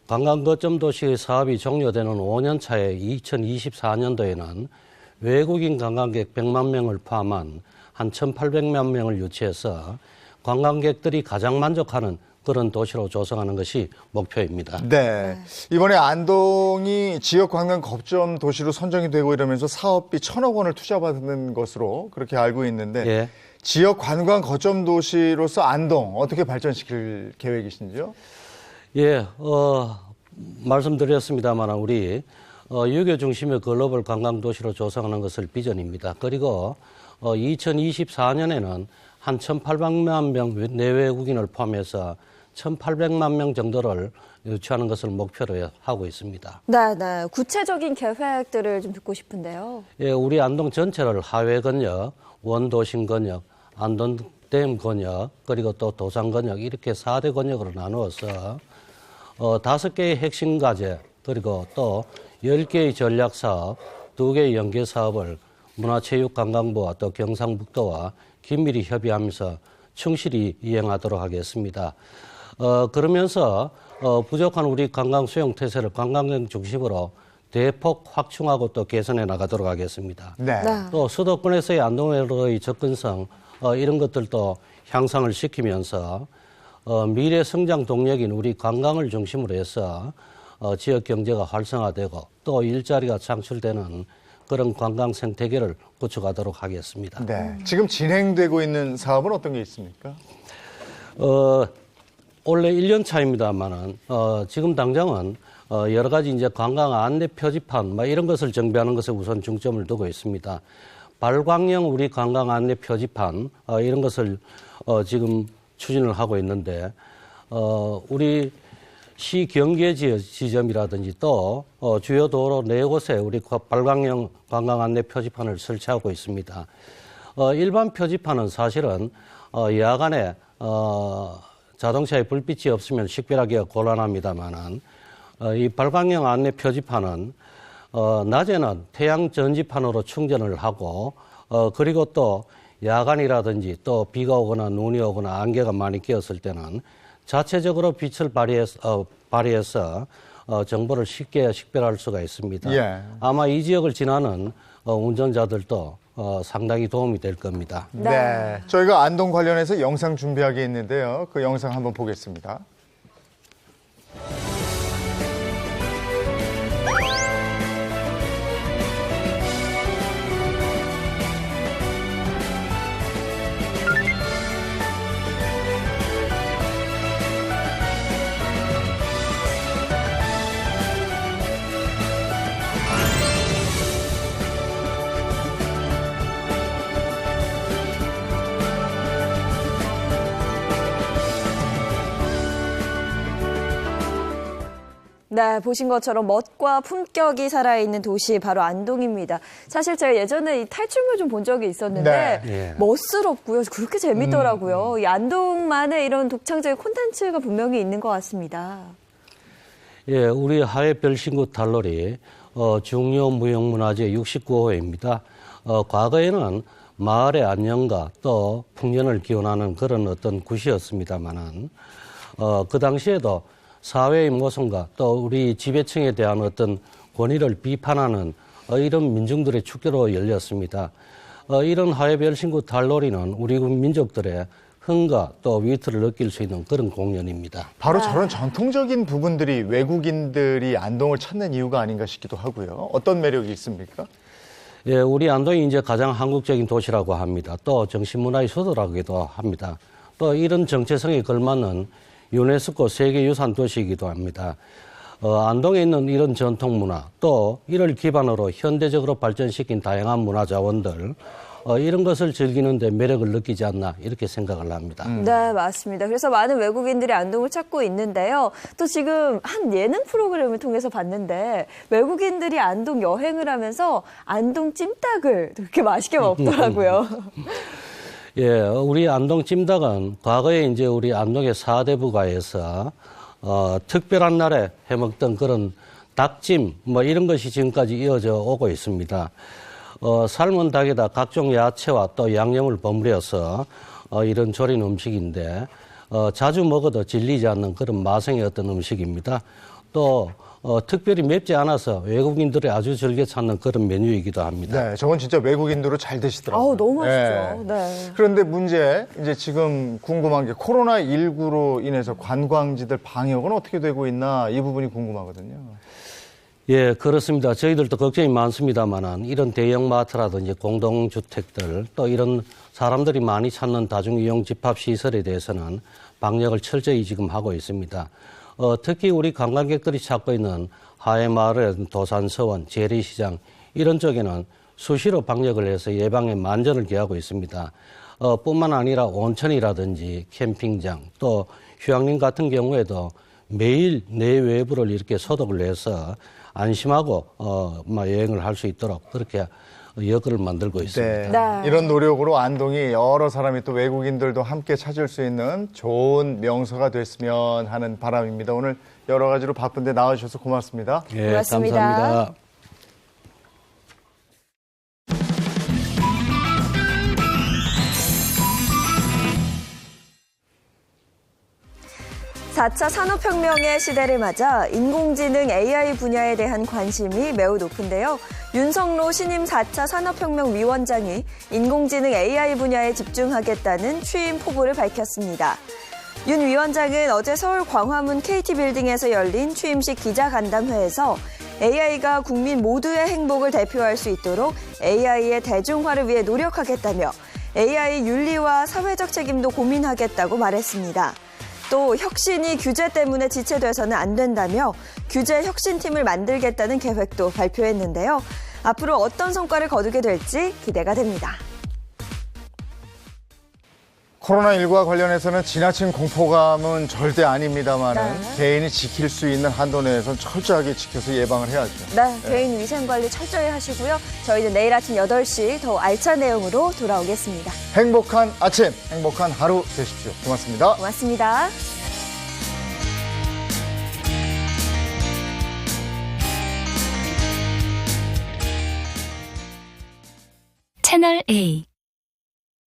R: 관광 거점 도시 사업이 종료되는 5년 차에 2024년도에는 외국인 관광객 100만 명을 포함한 한 1,800만 명을 유치해서 관광객들이 가장 만족하는 그런 도시로 조성하는 것이 목표입니다.
A: 네. 이번에 안동이 지역 관광 거점 도시로 선정이 되고 이러면서 사업비 1,000억 원을 투자받는 것으로 그렇게 알고 있는데 지역 관광 거점 도시로서 안동 어떻게 발전시킬 계획이신지요?
R: 예, 말씀드렸습니다만 우리 유교 중심의 글로벌 관광 도시로 조성하는 것을 비전입니다. 그리고 2024년에는 한 1,800만 명 내외국인을 포함해서 1,800만 명 정도를 유치하는 것을 목표로 하고 있습니다.
B: 네. 구체적인 계획들을 좀 듣고 싶은데요.
R: 예, 우리 안동 전체를 하회 건역, 원도심 건역, 안동댐 건역, 그리고 또 도산 건역 이렇게 4대 건역으로 나누어서 5개의 핵심 과제, 그리고 또 10개의 전략 사업, 2개의 연계 사업을 문화체육관광부와 또 경상북도와 긴밀히 협의하면서 충실히 이행하도록 하겠습니다. 그러면서 부족한 우리 관광 수용 태세를 관광객 중심으로 대폭 확충하고 또 개선해 나가도록 하겠습니다. 또 수도권에서의 안동으로의 접근성 이런 것들도 향상을 시키면서 미래 성장 동력인 우리 관광을 중심으로 해서 지역 경제가 활성화되고 또 일자리가 창출되는 그런 관광 생태계를 구축하도록 하겠습니다.
A: 네. 지금 진행되고 있는 사업은 어떤 게 있습니까?
R: 원래 1년 차입니다만은 지금 당장은 여러 가지 이제 관광 안내 표지판 이런 것을 정비하는 것에 우선 중점을 두고 있습니다. 발광형 우리 관광 안내 표지판 이런 것을 지금 추진을 하고 있는데 우리 시 경계 지점이라든지 또 주요 도로 4곳에 우리 발광형 관광 안내 표지판을 설치하고 있습니다. 일반 표지판은 사실은 야간에 자동차에 불빛이 없으면 식별하기가 곤란합니다만은 이 발광형 안내 표지판은 낮에는 태양 전지판으로 충전을 하고 그리고 또 야간이라든지 또 비가 오거나 눈이 오거나 안개가 많이 끼었을 때는 자체적으로 빛을 발휘해서 정보를 쉽게 식별할 수가 있습니다. 아마 이 지역을 지나는 운전자들도 상당히 도움이 될 겁니다.
A: 네. 저희가 안동 관련해서 영상 준비하게 있는데요. 그 영상 한번 보겠습니다.
B: 네, 보신 것처럼 멋과 품격이 살아있는 도시 바로 안동입니다. 사실 제가 예전에 이 탈출물 좀 본 적이 있었는데
C: 네.
B: 멋스럽고요. 그렇게 재밌더라고요. 이 안동만의 이런 독창적인 콘텐츠가 분명히 있는 것 같습니다.
R: 예, 우리 하회별신구 달놀이 중요 무형문화재 69호입니다. 과거에는 마을의 안녕과 또 풍년을 기원하는 그런 어떤 굿이었습니다만은 그 당시에도 사회의 모순과 또 우리 지배층에 대한 어떤 권위를 비판하는 이런 민중들의 축제로 열렸습니다. 이런 하회별신구 달놀이는 우리 민족들의 흥과 또 위트를 느낄 수 있는 그런 공연입니다.
A: 바로 저런 전통적인 부분들이 외국인들이 안동을 찾는 이유가 아닌가 싶기도 하고요. 어떤 매력이 있습니까?
R: 예, 우리 안동이 이제 가장 한국적인 도시라고 합니다. 또 정신문화의 수도라고도 합니다. 또 이런 정체성에 걸맞는 유네스코 세계유산 도시이기도 합니다. 안동에 있는 이런 전통문화, 또 이를 기반으로 현대적으로 발전시킨 다양한 문화 자원들, 이런 것을 즐기는데 매력을 느끼지 않나 이렇게 생각을 합니다.
B: 네, 맞습니다. 그래서 많은 외국인들이 안동을 찾고 있는데요. 또 지금 한 예능 프로그램을 통해서 봤는데 외국인들이 안동 여행을 하면서 안동 찜닭을 그렇게 맛있게 먹더라고요.
R: 예, 우리 안동 찜닭은 과거에 이제 우리 안동의 사대부가에서 특별한 날에 해먹던 그런 닭찜 뭐 이런 것이 지금까지 이어져 오고 있습니다. 삶은 닭에다 각종 야채와 또 양념을 버무려서 이런 조린 음식인데 자주 먹어도 질리지 않는 그런 마성의 어떤 음식입니다. 또 특별히 맵지 않아서 외국인들이 아주 즐겨 찾는 그런 메뉴이기도 합니다.
A: 네, 저건 진짜 외국인들로 잘 드시더라고요.
B: 아우, 너무 맛있죠. 네.
A: 그런데 문제, 이제 지금 궁금한 게 코로나19로 인해서 관광지들 방역은 어떻게 되고 있나 이 부분이 궁금하거든요.
R: 예, 그렇습니다. 저희들도 걱정이 많습니다만은 이런 대형마트라든지 공동주택들 또 이런 사람들이 많이 찾는 다중이용 집합시설에 대해서는 방역을 철저히 지금 하고 있습니다. 특히 우리 관광객들이 찾고 있는 하회마을의 도산서원, 재래시장 이런 쪽에는 수시로 방역을 해서 예방에 만전을 기하고 있습니다. 뿐만 아니라 온천이라든지 캠핑장 또 휴양림 같은 경우에도 매일 내외부를 이렇게 소독을 해서 안심하고 여행을 할 수 있도록 그렇게 여건을 만들고 있습니다.
A: 네. 이런 노력으로 안동이 여러 사람이 또 외국인들도 함께 찾을 수 있는 좋은 명소가 됐으면 하는 바람입니다. 오늘 여러 가지로 바쁜데 나와주셔서 고맙습니다.
R: 예, 고맙습니다. 감사합니다.
B: (4차) 산업혁명의 시대를 맞아 인공지능 AI 분야에 대한 관심이 매우 높은데요. 윤석로 신임 (4차) 산업혁명 위원장이 인공지능 AI 분야에 집중하겠다는 취임 포부를 밝혔습니다. 윤 위원장은 어제 서울 광화문 KT빌딩에서 열린 취임식 기자간담회에서 AI가 국민 모두의 행복을 대표할 수 있도록 AI의 대중화를 위해 노력하겠다며 AI 윤리와 사회적 책임도 고민하겠다고 말했습니다. 또 혁신이 규제 때문에 지체돼서는 안 된다며 규제 혁신팀을 만들겠다는 계획도 발표했는데요. 앞으로 어떤 성과를 거두게 될지 기대가 됩니다.
A: 코로나19와 관련해서는 지나친 공포감은 절대 아닙니다만은 개인이 지킬 수 있는 한도 내에서는 철저하게 지켜서 예방을 해야죠.
B: 네, 개인 위생 관리 철저히 하시고요. 저희는 내일 아침 8시 더 알찬 내용으로 돌아오겠습니다.
A: 행복한 아침, 행복한 하루 되십시오. 고맙습니다.
B: 고맙습니다.
S: 채널 A